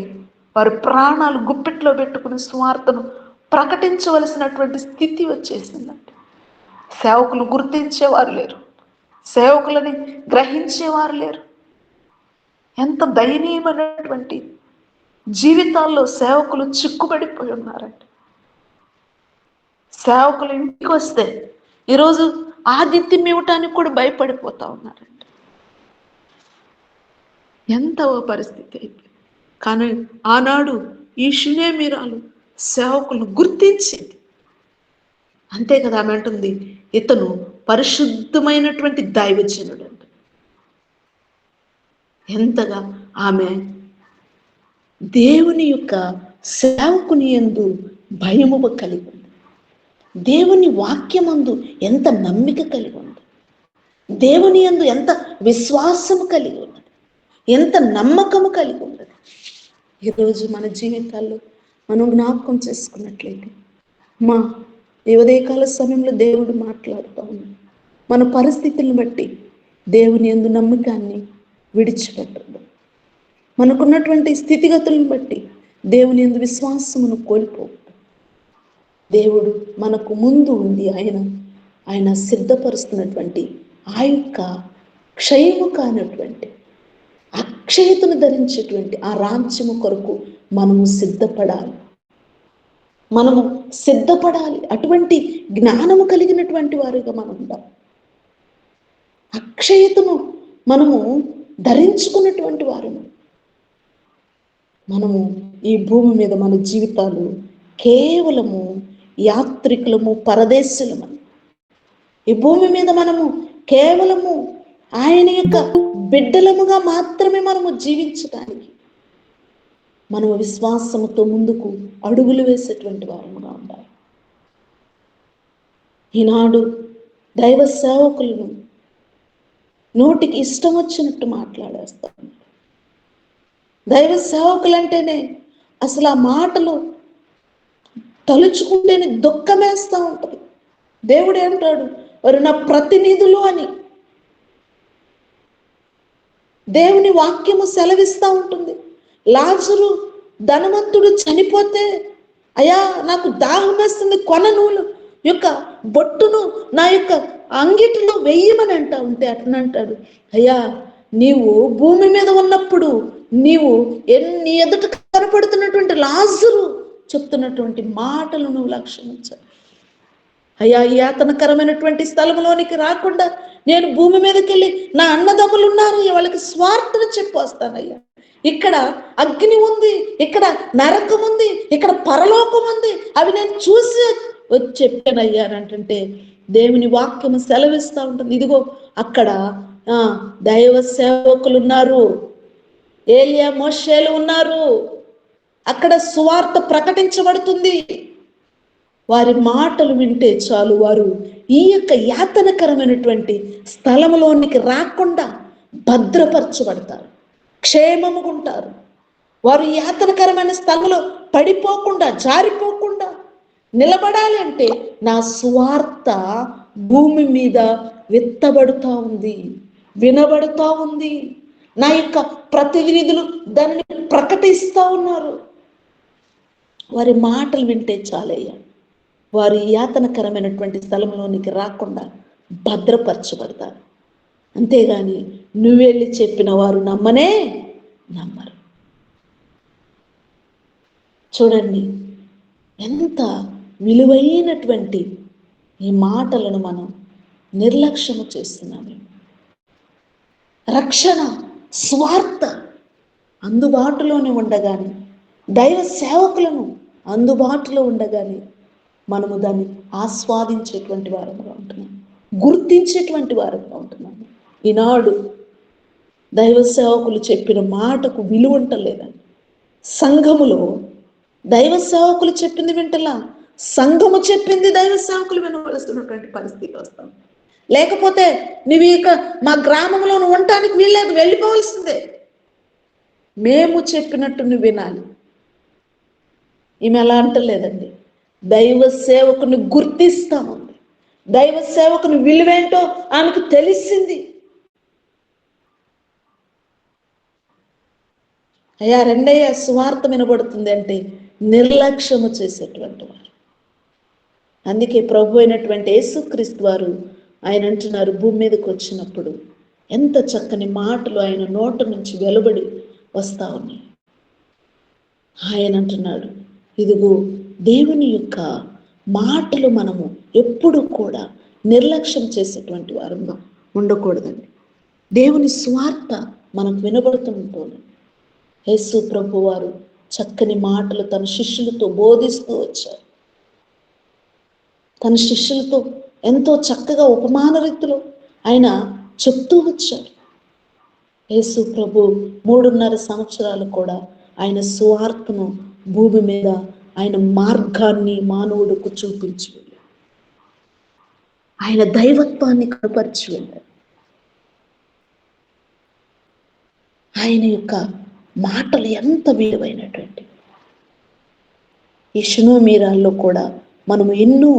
వారి ప్రాణాలు గుప్పిట్లో పెట్టుకుని సువార్తను ప్రకటించవలసినటువంటి స్థితి వచ్చేసిందండి. సేవకులు గుర్తించేవారు లేరు, సేవకులని గ్రహించేవారు లేరు. ఎంత దయనీయమైనటువంటి జీవితాల్లో సేవకులు చిక్కుబడిపోయి ఉన్నారండి. సేవకులు ఇంటికి వస్తే ఈరోజు ఆతిథ్యం ఇవ్వటానికి కూడా భయపడిపోతా ఉన్నారండి. ఎంత పరిస్థితి అయిపోయింది. కానీ ఆనాడు ఈ షునేమీరాలు సేవకులను గుర్తించింది. అంతే కదా, ఆమె అంటుంది ఇతను పరిశుద్ధమైనటువంటి దైవజనుడు అంట. ఎంతగా ఆమె దేవుని యొక్క సేవకుని యందు భయము కలిగి ఉంది, దేవుని వాక్యమందు ఎంత నమ్మిక కలిగి ఉంది, దేవుని యందు ఎంత విశ్వాసము కలిగి ఉన్నది, ఎంత నమ్మకము కలిగి ఉన్నది. ఈరోజు మన జీవితాల్లో మనం జ్ఞాపకం చేసుకున్నట్లయితే ఈ ఉదయకాల సమయంలో దేవుడు మాట్లాడుతూ ఉన్నాడు. మన పరిస్థితులను బట్టి దేవుని యందు నమ్మకాన్ని విడిచిపెట్టదు. మనకున్నటువంటి స్థితిగతులను బట్టి దేవుని యందు విశ్వాసమును కోల్పోవద్దు. దేవుడు మనకు ముందు ఉంది, ఆయన సిద్ధపరుస్తున్నటువంటి ఆ యొక్క క్షయము కానటువంటి అక్షయతను ధరించేటువంటి ఆ రాజ్యము కొరకు మనము సిద్ధపడాలి. అటువంటి జ్ఞానము కలిగినటువంటి వారుగా మనం ఉండాలి. అక్షయతను మనము ధరించుకున్నటువంటి వారు. మనము ఈ భూమి మీద మన జీవితాలు కేవలము యాత్రికులము, పరదేశులము. ఈ భూమి మీద మనము కేవలము ఆయన యొక్క బిడ్డలముగా మాత్రమే మనము జీవించడానికి మనము విశ్వాసముతో ముందుకు అడుగులు వేసేటువంటి వారముగా ఉండాలి. ఈనాడు దైవ సేవకులను నోటికి ఇష్టం వచ్చినట్టు మాట్లాడేస్తాం. దైవ సేవకులు అంటేనే అసలు ఆ మాటలు తలుచుకుంటేనే దుఃఖమేస్తూ ఉంటుంది. దేవుడు ఏమంటాడు, వారు నా ప్రతినిధులు అని దేవుని వాక్యము సెలవిస్తూ ఉంటుంది. లాజరు ధనవంతుడు చనిపోతే, అయ్యా నాకు దాహం వేస్తుంది, కొన నూలు యొక్క బొట్టును నా యొక్క అంగిటిలో వెయ్యమని అంటా ఉంటే అట్నంటాడు, అయ్యా నీవు భూమి మీద ఉన్నప్పుడు నీవు నీ ఎదుట కనపడుతున్నటువంటి లాజరు చెప్తున్నటువంటి మాటలు నువ్వు లక్ష్యించాలి. అయ్యా యాతనకరమైనటువంటి స్థలంలోనికి రాకుండా నేను భూమి మీదకి వెళ్ళి నా అన్నదమ్ములు ఉన్నారు, వాళ్ళకి స్వార్థను చెప్పి వస్తానయ్యా. ఇక్కడ అగ్ని ఉంది, ఇక్కడ నరకం ఉంది, ఇక్కడ పరలోకం ఉంది, అవి నేను చూసి వచ్చి చెప్పానయ్యా అని అంటే దేవుని వాక్యం సెలవిస్తూ ఉంటుంది. ఇదిగో అక్కడ దైవ సేవకులు ఉన్నారు, ఏలియా మోషేలు ఉన్నారు, అక్కడ సువార్త ప్రకటించబడుతుంది. వారి మాటలు వింటే చాలు, వారు ఈ యొక్క యాతనకరమైనటువంటి స్థలంలోనికి రాకుండా భద్రపరచబడతారు, క్షేమముగా ఉంటారు. వారు యాతనకరమైన స్థలంలో పడిపోకుండా జారిపోకుండా నిలబడాలి అంటే నా సువార్త భూమి మీద విత్తబడుతూ ఉంది, వినబడుతూ ఉంది. నా యొక్క ప్రతినిధులు దాన్ని ప్రకటిస్తూ ఉన్నారు. వారి మాటలు వింటే చాలయ్యా, వారు యాతనకరమైనటువంటి స్థలంలోనికి రాకుండా భద్రపరచబడతారు. అంతేగాని నువ్వెళ్ళి చెప్పిన వారు నమ్మరు. చూడండి ఎంత విలువైనటువంటి ఈ మాటలను మనం నిర్లక్ష్యము చేస్తున్నాము. రక్షణ స్వార్థ అందుబాటులోనే ఉండగానే, దైవ సేవకులను అందుబాటులో ఉండగానే మనము దాన్ని ఆస్వాదించేటువంటి వారంగా ఉంటున్నాం, గుర్తించేటువంటి వారంగా ఉంటున్నాము. ఈనాడు దైవ సేవకులు చెప్పిన మాటకు విలువ ఉంటలేదండి. సంఘములో దైవ సేవకులు చెప్పింది వింటలా, సంఘము చెప్పింది దైవ సేవకులు వినవలసినటువంటి పరిస్థితి వస్తాం. లేకపోతే నువ్వు ఇక మా గ్రామంలో ఉండటానికి వీల్లేదు, వెళ్ళిపోవలసిందే, మేము చెప్పినట్టు నువ్వు వినాలి. ఈమె ఎలా అంటలేదండి, దైవ సేవకుని గుర్తిస్తామంది, దైవ సేవకుని విలువేంటో ఆమెకు తెలిసింది. అయ్యా రెండయ్య సువార్త వినబడుతుంది అంటే నిర్లక్ష్యము చేసేటువంటి వారు. అందుకే ప్రభు అయినటువంటి యేసుక్రీస్తు వారు ఆయన అంటున్నారు, భూమి మీదకి వచ్చినప్పుడు ఎంత చక్కని మాటలు ఆయన నోట నుంచి వెలువడి వస్తా ఉన్నాయి. ఆయన అంటున్నాడు, ఇదిగో దేవుని యొక్క మాటలు మనము ఎప్పుడు కూడా నిర్లక్ష్యం చేసేటువంటి వారంగా ఉండకూడదండి. దేవుని స్వార్థ మనకు వినబడుతూ ఉంటుంది. యేసు ప్రభు వారు చక్కని మాటలు తన శిష్యులతో బోధిస్తూ వచ్చారు. తన శిష్యులతో ఎంతో చక్కగా ఉపమాన రీతిలో ఆయన చెప్తూ వచ్చారు. యేసు ప్రభు 3.5 సంవత్సరాలు కూడా ఆయన సువార్తను భూమి మీద ఆయన మార్గాన్ని మానవుడికి చూపించి వెళ్ళారు. ఆయన దైవత్వాన్ని కనపరిచి వెళ్ళారు. ఆయన యొక్క మాటలు ఎంత విలువైనటువంటి. ఈ శునోమీరాల్లో కూడా మనము ఎన్నో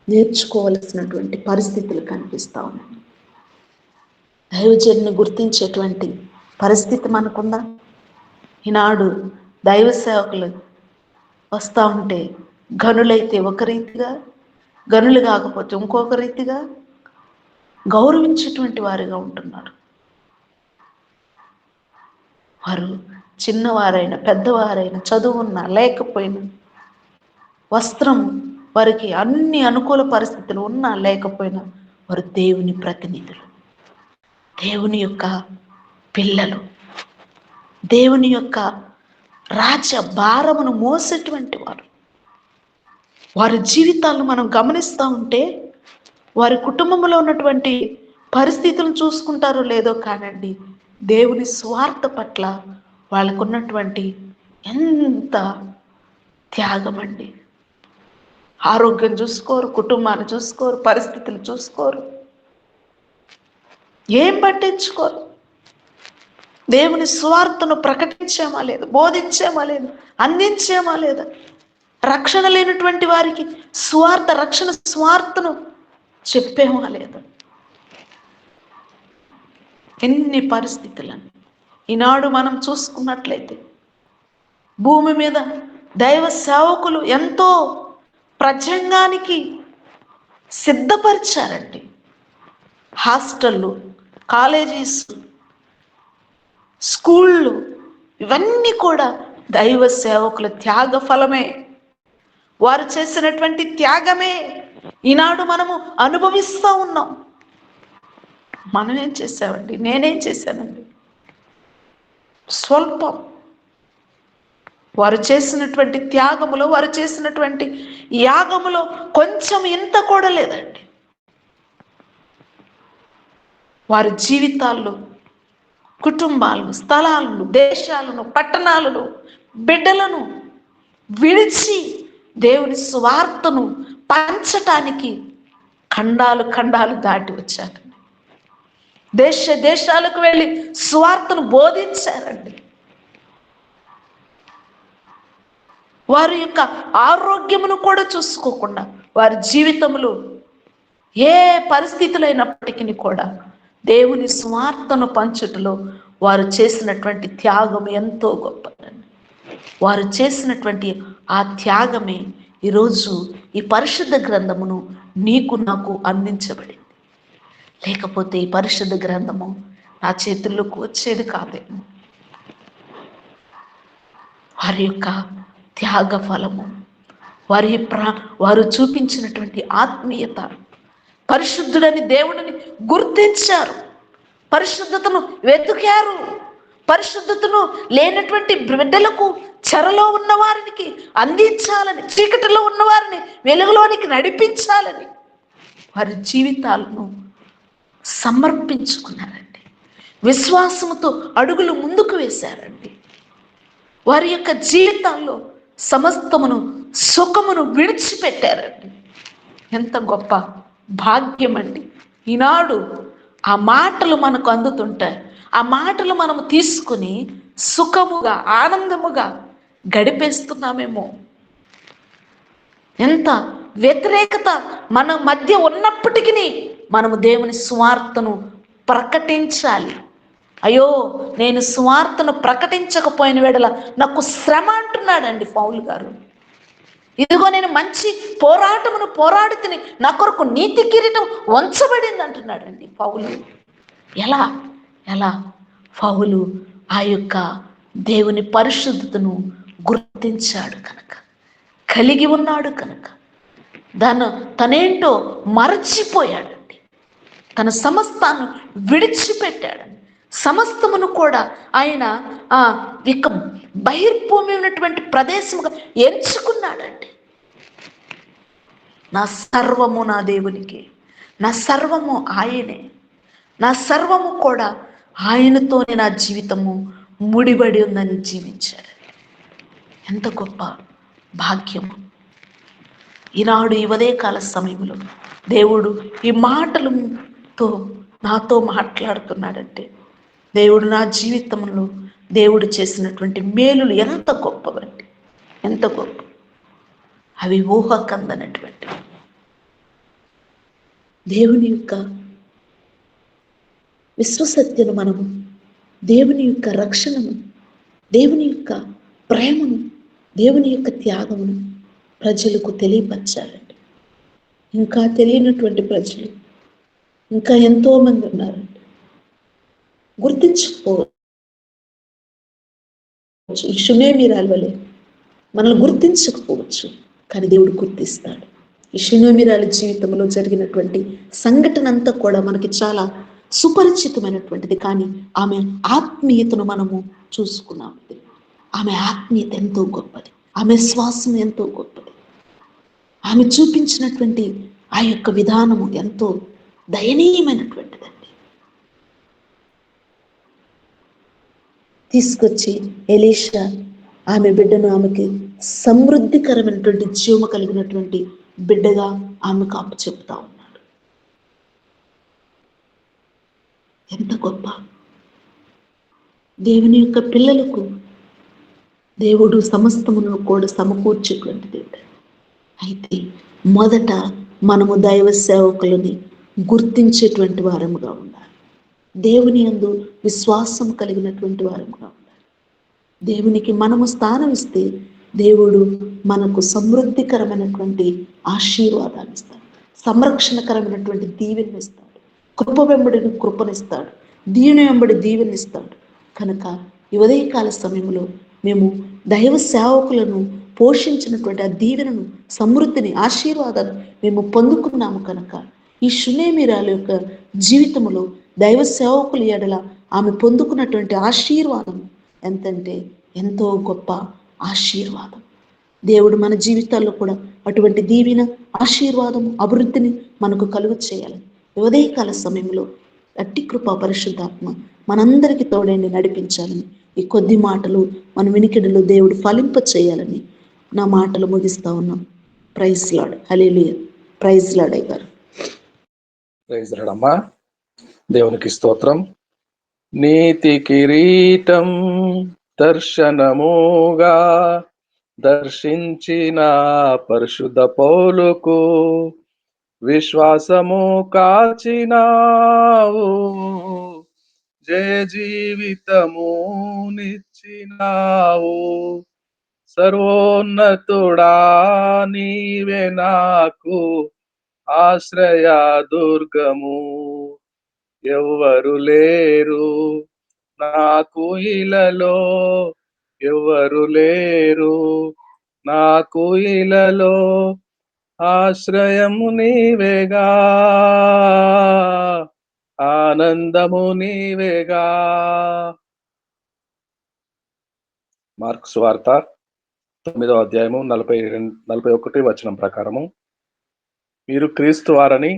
నేర్చుకోవలసినటువంటి పరిస్థితులు కనిపిస్తూ ఉన్నాయి. దైవజనుని గుర్తించేటువంటి పరిస్థితి మనకుందా? ఈనాడు దైవ సేవకులు వస్తూ ఉంటే గనులైతే ఒక రీతిగా, గనులు కాకపోతే ఇంకొక రీతిగా గౌరవించేటువంటి వారిగా ఉంటున్నారు. వారు చిన్నవారైనా పెద్దవారైనా, చదువున్నా లేకపోయినా, వస్త్రం వారికి అన్ని అనుకూల పరిస్థితులు ఉన్నా లేకపోయినా వారు దేవుని ప్రతినిధులు, దేవుని యొక్క పిల్లలు, దేవుని యొక్క రాజ్య భారమును మోసేటువంటి వారు. వారి జీవితాలను మనం గమనిస్తూ ఉంటే వారి కుటుంబంలో ఉన్నటువంటి పరిస్థితులను చూసుకుంటారో లేదో కానండి, దేవుని స్వార్థ పట్ల వాళ్ళకున్నటువంటి ఎంత త్యాగం అండి. ఆరోగ్యం చూసుకోరు, కుటుంబాన్ని చూసుకోరు, పరిస్థితులు చూసుకోరు, ఏం పట్టించుకోరు. దేవుని స్వార్థను ప్రకటించేమా లేదు, బోధించేమా లేదు, అందించేమా లేదా? రక్షణ లేనటువంటి వారికి రక్షణ స్వార్థను చెప్పేమా లేదా? ఎన్ని పరిస్థితులను ఈనాడు మనం చూసుకున్నట్లయితే భూమి మీద దైవ సేవకులు ఎంతో ప్రజంగానికి సిద్ధపరిచారండి. హాస్టళ్ళు, కాలేజీస్, స్కూళ్ళు, ఇవన్నీ కూడా దైవ సేవకుల త్యాగ ఫలమే. వారు చేసినటువంటి త్యాగమే ఈనాడు మనము అనుభవిస్తూ ఉన్నాం. మనం ఏం చేసామండి? నేనేం చేశానండి? స్వల్పం. వారు చేసినటువంటి త్యాగములో, వారు చేసినటువంటి యాగములో కొంచెం ఇంత కూడా లేదండి. వారి జీవితాల్లో కుటుంబాలను, స్థలాలను, దేశాలను, పట్టణాలను, బిడ్డలను విడిచి దేవుని స్వార్థను పంచటానికి ఖండాలు ఖండాలు దాటి వచ్చారండి. దేశాలకు వెళ్ళి స్వార్థను బోధించారండి. వారి యొక్క ఆరోగ్యమును కూడా చూసుకోకుండా వారి జీవితంలో ఏ పరిస్థితులైనప్పటికీ కూడా దేవుని స్వార్థను పంచుటలో వారు చేసినటువంటి త్యాగం ఎంతో గొప్పదండి. వారు చేసినటువంటి ఆ త్యాగమే ఈరోజు ఈ పరిశుద్ధ గ్రంథమును నీకు నాకు అందించబడింది. లేకపోతే ఈ పరిశుద్ధ గ్రంథము నా చేతుల్లోకి వచ్చేది కాదేమో. వారి యొక్క త్యాగ ఫలము, వారు చూపించినటువంటి ఆత్మీయత, పరిశుద్ధుడని దేవుడిని గుర్తించారు, పరిశుద్ధతను వెతుకారు, పరిశుద్ధతను లేనటువంటి బిడ్డలకు, చెరలో ఉన్న వారికి అందించాలని, చీకటిలో ఉన్న వారిని వెలుగులోనికి నడిపించాలని వారి జీవితాలను సమర్పించుకున్నారండి. విశ్వాసముతో అడుగులు ముందుకు వేశారండి. వారి యొక్క జీవితాల్లో సమస్తమును, సుఖమును విడిచిపెట్టారండి. ఎంత గొప్ప భాగ్యం అండి. ఈనాడు ఆ మాటలు మనకు అందుతుంటాయి. ఆ మాటలు మనము తీసుకుని సుఖముగా, ఆనందముగా గడిపేస్తున్నామేమో. ఎంత వ్యతిరేకత మన మధ్య ఉన్నప్పటికీ మనము దేవుని స్వార్థను ప్రకటించాలి. అయ్యో, నేను స్వార్థను ప్రకటించకపోయిన వేళ నాకు శ్రమ అంటున్నాడండి పౌలు గారు. ఇదిగో నేను మంచి పోరాటమును పోరాడితిని, నా కొరకు నీతి కిరీటం వంచబడింది అంటున్నాడండి పౌలు. ఎలా పౌలు ఆ యొక్క దేవుని పరిశుద్ధతను గుర్తించాడు కనుక, కలిగి ఉన్నాడు కనుక, తనేంటో మరచిపోయాడండి. తన సమస్తాన్ని విడిచిపెట్టాడండి. సమస్తమును కూడా ఆయన ఇక బహిర్భూమి ఉన్నటువంటి ప్రదేశముగా ఎంచుకున్నాడండి. నా సర్వము నా దేవునికి, నా సర్వము ఆయనే, నా సర్వము కూడా ఆయనతోనే నా జీవితము ముడిపడి ఉందని జీవించాడు. ఎంత గొప్ప భాగ్యము. ఈనాడు ఈ ఉదయకాల సమయంలో దేవుడు ఈ మాటలతో నాతో మాట్లాడుతున్నాడంటే, దేవుడు నా జీవితంలో దేవుడు చేసినటువంటి మేలులు ఎంత గొప్పవండి, ఎంత గొప్ప. అవి ఊహకందనటువంటి దేవుని యొక్క విశ్వసత్యను, మనము దేవుని యొక్క రక్షణను, దేవుని యొక్క ప్రేమను, దేవుని యొక్క త్యాగమును ప్రజలకు తెలియపరచాలండి. ఇంకా తెలియనటువంటి ప్రజలు ఇంకా ఎంతో మంది ఉన్నారండి. గుర్తించుకోవచ్చు. ఈ షునేమీరాలు వలె మనల్ని గుర్తించకపోవచ్చు, కానీ దేవుడు గుర్తిస్తాడు. ఈ షునేమీరాలు జీవితంలో జరిగినటువంటి సంఘటన అంతా కూడా మనకి చాలా సుపరిచితమైనటువంటిది. కానీ ఆమె ఆత్మీయతను మనము చూసుకున్నాం. ఆమె ఆత్మీయత ఎంతో గొప్పది, ఆమె శ్వాసం ఎంతో గొప్పది. ఆమె చూపించినటువంటి ఆ యొక్క విధానము ఎంతో దయనీయమైనటువంటిదండి. తీసుకొచ్చి ఎలీషా ఆమె బిడ్డను ఆమెకి సమృద్ధికరమైనటువంటి జీవము కలిగినటువంటి బిడ్డగా ఆమెకు అప్పచెప్తా ఉన్నాడు. ఎంత గొప్ప! దేవుని యొక్క పిల్లలకు దేవుడు సమస్తమును కూడా సమకూర్చేటువంటి దేవుడు. అయితే మొదట మనము దైవ సేవకులని గుర్తించేటువంటి వారముగా ఉండాలి. దేవుని యందు విశ్వాసం కలిగినటువంటి వారముగా ఉండాలి. దేవునికి మనము స్థానం ఇస్తే దేవుడు మనకు సమృద్ధికరమైనటువంటి ఆశీర్వాదాలు ఇస్తాడు, సంరక్షణకరమైనటువంటి దీవెని ఇస్తాడు, కృప వెంబడిని కృపనిస్తాడు, దీవెన వెంబడి దీవెనిస్తాడు. కనుక ఈ ఉదయకాల సమయంలో మేము దైవ సేవకులను పోషించినటువంటి ఆ దీవెనను, సమృద్ధిని, ఆశీర్వాదాలు మేము పొందుకున్నాము. కనుక ఈ షునేమీరాల యొక్క జీవితంలో దైవ సేవకుల ఎడల ఆమె పొందుకున్నటువంటి ఆశీర్వాదం ఎంతంటే ఎంతో గొప్ప ఆశీర్వాదం. దేవుడు మన జీవితాల్లో కూడా అటువంటి దీవెన, ఆశీర్వాదం, అభివృద్ధిని మనకు కలుగు చేయాలి. ఉదయకాల సమయంలో అట్టి కృపా పరిశుద్ధాత్మ మనందరికీ తోడైండి నడిపించాలని, ఈ కొద్ది మాటలు మన వినికిడిలో దేవుడు ఫలింప చేయాలని నా మాటలు ముగిస్తా ఉన్నాం. Praise Lord. Hallelujah. Praise Lord అయ్యారు. ప్రైజ్ లార్డ్ అమ్మా. దేవునికి స్తోత్రం. నీతి కిరీటం దర్శనముగా దర్శించిన పరిశుద్ధ పౌలుకు విశ్వాసము కాచినావు, జయ జీవితము నిచ్చినావు. సర్వోన్నతుడా నీవే నాకు ఆశ్రయ దుర్గము, ఎవ్వరు లేరు నాకు ఇలలో, ఎవ్వరు లేరు నాకు ఇలలో, ఆశ్రయము నీవేగా, ఆనందము నీవేగా. మార్కు సువార్త 9వ అధ్యాయము 41 వచనం ప్రకారము, మీరు క్రీస్తు వారని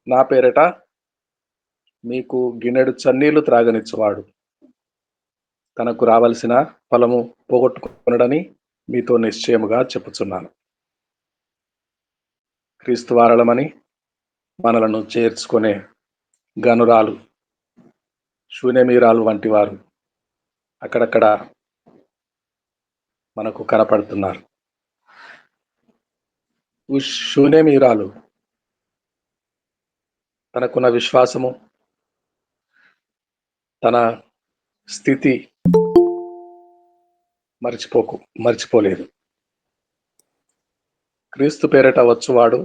నా పేరట మీకు గిన్నెడు చన్నీళ్లు త్రాగనిచ్చువాడు తనకు రావలసిన ఫలము పోగొట్టుకొనడని మీతో నిశ్చయముగా చెప్పుచున్నాను. క్రీస్తు వారలమని మనలను చేర్చుకునే గనురాలు, శూన్యమీరాలు వంటి వారు అక్కడక్కడ మనకు కనపడుతున్నారు. శూన్యమీరాలు తనకున్న విశ్వాసము, తన స్థితి మర్చిపోలేదు. క్రీస్తు పేరట వచ్చువాడు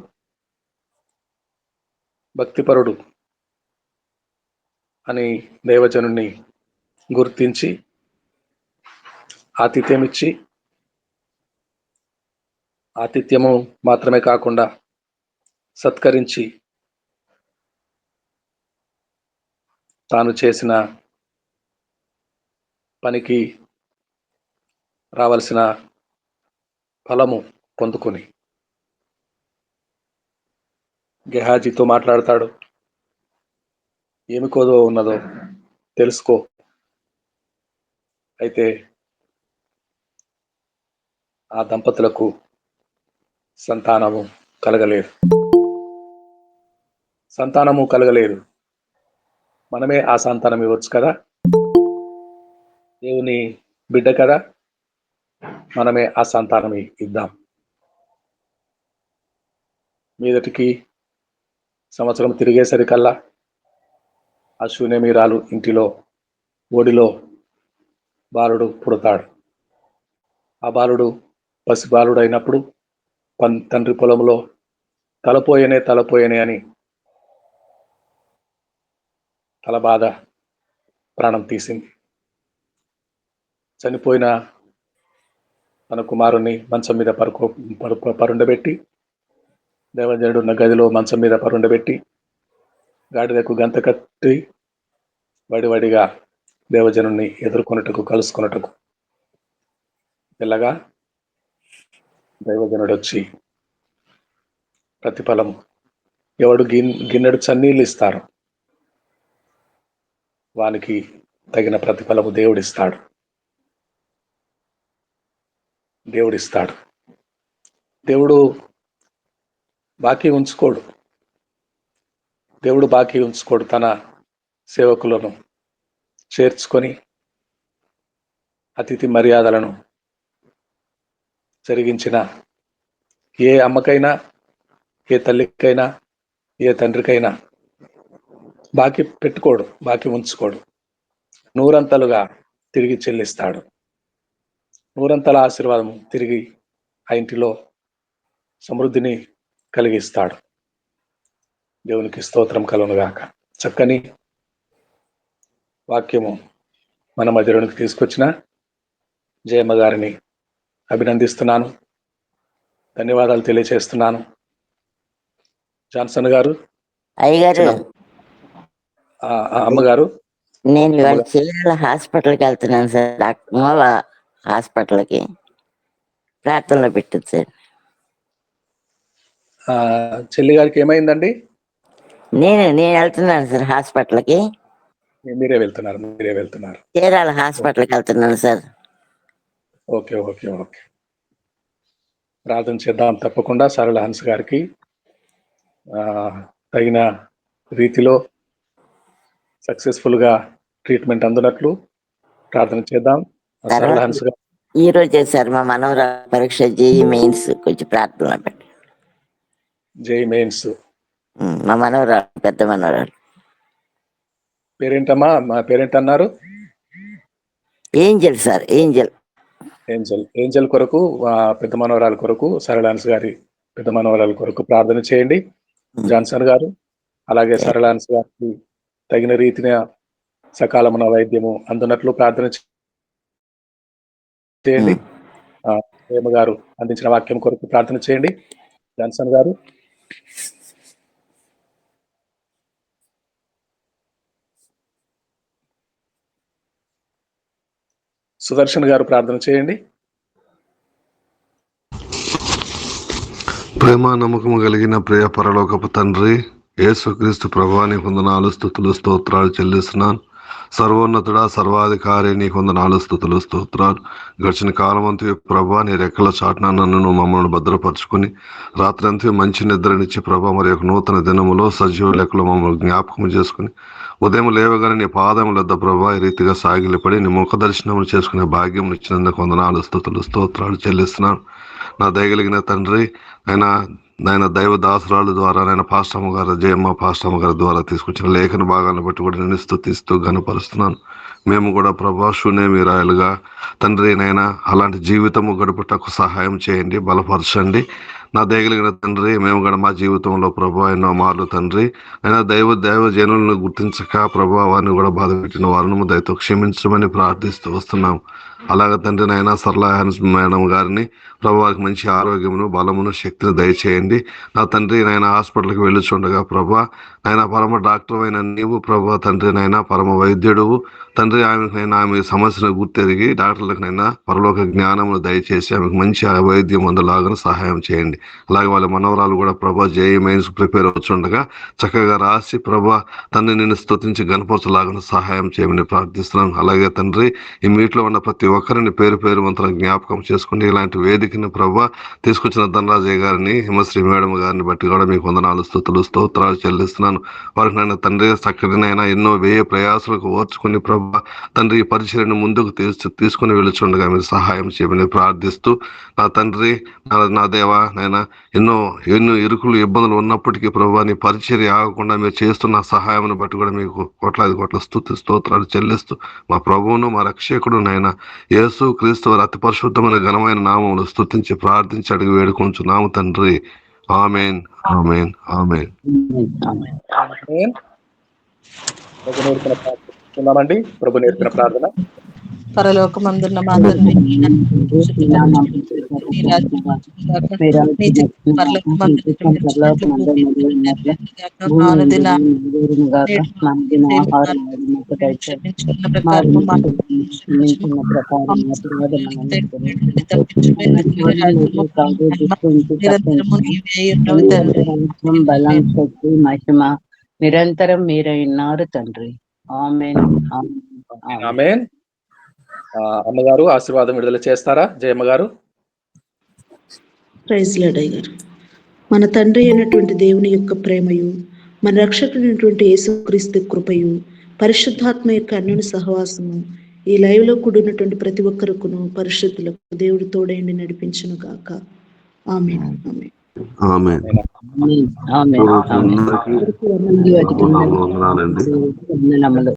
భక్తిపరుడు అని దైవజనుని గుర్తించి ఆతిథ్యమిచ్చి, ఆతిథ్యము మాత్రమే కాకుండా సత్కరించి తాను చేసిన పనికి రావాల్సిన ఫలము పొందుకొని గెహాజీతో మాట్లాడతాడు. ఏమి కోదో ఉన్నదో తెలుసుకో. అయితే ఆ దంపతులకు సంతానము కలగలేదు. మనమే ఆ సంతానం ఇవ్వచ్చు కదా, దేవుని బిడ్డ కదా, మనమే ఆ సంతానం ఇద్దాం. మీదటికి సంవత్సరం తిరిగేసరికల్లా ఆ శూన్యమీరాలు ఇంటిలో ఓడిలో బాలుడు పుడతాడు. ఆ బాలుడు పసి బాలుడు అయినప్పుడు తండ్రి పొలంలో తలపోయనే అని తల బాధ ప్రాణం తీసింది. చనిపోయిన తన కుమారుణ్ణి మంచం మీద పరుండబెట్టి, దేవజనుడు ఉన్న గదిలో మంచం మీద పరుండబెట్టి, గాడిదకు గంత కట్టి వడివడిగా దేవజనుణ్ణి కలుసుకొనుటకు వెళ్ళగా దైవజనుడు వచ్చి ప్రతిఫలం ఎవడు గిన్నెడు చన్నీళ్ళు ఇస్తారు వానికి తగిన ప్రతిఫలము దేవుడిస్తాడు. దేవుడు బాకీ ఉంచుకోడు. తన సేవకులను చేర్చుకొని అతిథి మర్యాదలను జరిగించిన ఏ అమ్మకైనా, ఏ తల్లికైనా, ఏ తండ్రికైనా బాకీ ఉంచుకోడు. నూరంతలుగా తిరిగి చెల్లిస్తాడు. నూరంతల ఆశీర్వాదం తిరిగి ఆ ఇంటిలో సమృద్ధిని కలిగిస్తాడు. దేవునికి స్తోత్రం కలుగునుగాక. చక్కని వాక్యము మన మధ్యలోనికి తీసుకొచ్చిన జయమ్మ గారిని అభినందిస్తున్నాను, ధన్యవాదాలు తెలియచేస్తున్నాను. జాన్సన్ గారు, అయ్యగారు, అమ్మగారు, నేను ఇవాళ చీరాల హాస్పిటల్కి వెళ్తున్నాను సార్. డాక్టర్ మూల హాస్పిటల్కి ప్రార్థనలో పెట్టింది సార్. చెల్లి గారికి ఏమైందండి? నేను వెళ్తున్నాను సార్ హాస్పిటల్కి. మీరే వెళ్తున్నారు. చీరాల హాస్పిటల్కి వెళ్తున్నాను సార్. ఓకే. ప్రార్థన చేద్దాం తప్పకుండా. సరళ హన్స్ గారికి తగిన రీతిలో సక్సెస్ఫుల్ గా ట్రీట్మెంట్ అందునట్లు ప్రార్థన చేద్దాం. సరళ హన్స్ గారు, ఈ రోజే సార్ మా మనవరాలు పరీక్ష జేఈ మెయిన్స్, కొంచెం ప్రార్థనలో పెట్టి. జేఈ మెయిన్స్ మా మనవరాలు, పెద్ద మనవరాలు పేరేంటమ్మా? మా పేరెంట్ అన్నారు? Angel sir. ఏంజల్ కొరకు, పెద్ద మనవరాల కొరకు, సరళ హన్స్ గారి పెద్ద మనవరాల కొరకు ప్రార్థన చేయండి జాన్సన్ గారు. అలాగే సరళ హన్స్ గారికి తగిన రీతిన సకాలమున వైద్యము అందునట్లు ప్రార్థన చేయండి. ప్రేమ గారు అందించిన వాక్యం కొరకు ప్రార్థన చేయండి. జాన్సన్ గారు, సుదర్శన్ గారు ప్రార్థన చేయండి. ప్రేమ నమ్మకము కలిగిన ప్రియ పరలోకపు తండ్రి, యేసుక్రీస్తు ప్రభువా, నీకు వందనాలు, స్తుతులు, స్తోత్రాలు చెల్లిస్తున్నాను. సర్వోన్నతుడా, సర్వాధికారి, నీకు వందనాలు, స్తుతులు, స్తోత్రాలు. గడిచిన కాలం అంతా ప్రభా నీ రెక్కల చాటున నన్ను మమ్మల్ని భద్రపరుచుకుని రాత్రి అంతా మంచి నిద్రనిచ్చి ప్రభా మరి యొక్క నూతన దినములో సజీవ లెక్కలో మమ్మల్ని జ్ఞాపకం చేసుకుని ఉదయం లేవగానే నీ పాదములద్ద ప్రభా ఈ రీతిగా సాగిలపడి నీ ముఖ దర్శనములు చేసుకునే భాగ్యం ఇచ్చినందుకు వందనాలు, స్తుతులు, స్తోత్రాలు చెల్లిస్తున్నాను. నా దయగలిగిన తండ్రి, నాయన దైవ దాసురాలు ద్వారా నాయన పాస్టమ్మ గారు, జయమ్మ పాస్టమ్మ గారి ద్వారా తీసుకొచ్చిన లేఖన భాగాలను బట్టి కూడా నేను స్తుతిస్తూ గనపరుస్తున్నాను. మేము కూడా ప్రభా శూన్యమీరాయలుగా తండ్రి నాయన అలాంటి జీవితము గడుపుటకు సహాయం చేయండి, బలపరచండి. నా దయగలిగిన తండ్రి, మేము కూడా మా జీవితంలో ప్రభా ఎన్నో మార్లు తండ్రి అయినా దైవ జనులను గుర్తించక ప్రభా వారిని కూడా బాధ పెట్టిన వారిని దయతో క్షమించమని ప్రార్థిస్తూ వస్తున్నాం. అలాగే తండ్రి నాయన సరళ మేడం గారిని ప్రభాకి మంచి ఆరోగ్యమును, బలమును, శక్తిని దయచేయండి. నా తండ్రి నాయన హాస్పిటల్కి వెళ్ళుచుండగా ప్రభా నాయన పరమ డాక్టర్ అయిన నీవు ప్రభా తండ్రి నాయన పరమ వైద్యుడువు తండ్రి. ఆమె సమస్యను గుర్తెరిగి డాక్టర్లకు నైనా పరలోక జ్ఞానమును దయచేసి ఆమెకు మంచి వైద్యం అందలాగా సహాయం చేయండి. అలాగే వాళ్ళ మనవరాలు కూడా ప్రభా జేఈ మెయిన్స్ ప్రిపేర్ అవుతుండగా చక్కగా రాసి ప్రభా తండ్రి నిన్ను స్తుతించి గణపరచలాగా సహాయం చేయమని ప్రార్థిస్తున్నాను. అలాగే తండ్రి ఈ మీట్లో ఉన్న ప్రతి ఒక్కరిని పేరు వంతున జ్ఞాపకం చేసుకుని ఇలాంటి వేదికని ప్రభా తీసుకొచ్చిన ధనరాజయ్య గారిని, హిమశ్రీ మేడం గారిని బట్టి కూడా మీకు వందనాలు, స్తుతులు, స్తోత్రాలు చెల్లిస్తున్నాను. వారికి నన్ను తండ్రి చక్కటినైనా ఎన్నో వ్యయ ప్రయాసాలకు ఓర్చుకుని ప్రభా తండ్రి ఈ పరిచర్యను ముందుకు తీసుకుని వెళుచుండగా మీరు సహాయం చేయమని ప్రార్థిస్తూ నా తండ్రి నా దేవా నాయన ఎన్నో ఇరుకులు ఇబ్బందులు ఉన్నప్పటికీ ప్రభా నీ పరిచర్య ఆగకుండా మీరు చేస్తున్న సహాయం బట్టి కూడా మీకు కోట్ల స్తుతి స్తోత్రాలు చెల్లిస్తూ మా ప్రభువును మా రక్షకుడు నాయన యేసు క్రీస్తు వారి అతి పరిశుద్ధమైన ఘనమైన నామములు స్తుతించి ప్రార్థించి అడిగి వేడుకుంటున్నాము తండ్రి. ఆమేన్, ఆమేన్, ఆమేన్. ప్రభు నేర్పిన ప్రార్థన. పరలోకమందున్న మా తండ్రి, నీ నామం పూజించబడుగాక, నీ రాజ్యం వచ్చుగాక, నీ చిత్తం పరలోకమందు నెరవేర్చున్నట్లు భూమి మీద నెరవేరుగాక. మా అనుదిన నేటి మాకు మేము క్షమించుకున్న ప్రకారము మా అపరాధములను క్షమించుము. మా మోసములను తప్పించుము. ఎందుకనగా రాజ్యము, బలము, మహిమ నిరంతరము నీవే అయి ఉన్నవి తండ్రి. బలం, ఆమేన్. శక్తి, మహిమ నిరంతరం మీరే ఉన్నారు తండ్రి. ఆమేన్. ఆమేన్. అమ్మగారు ఆశీర్వాదం విడుదల చేస్తారా? జయమ్మ గారు. ప్రైజ్ లార్డ్ గారు. మన తండ్రి అయినటువంటి దేవుని యొక్క ప్రేమయు, మన రక్షకుడైనటువంటి యేసుక్రీస్తు కృపయు, పరిశుద్ధాత్మ యొక్క అన్యోన్య సహవాసము ఈ లైవ్ లో కూడినటువంటి ప్రతి ఒక్కరికును పరిశుద్ధులకు దేవుడు తోడైండి నడిపించును గాక. ఆమేన్. ఆమేన్. ఆమేన్. ఆమేన్. ఆమేన్. అందరికీ వందనాలండి. వందనములు.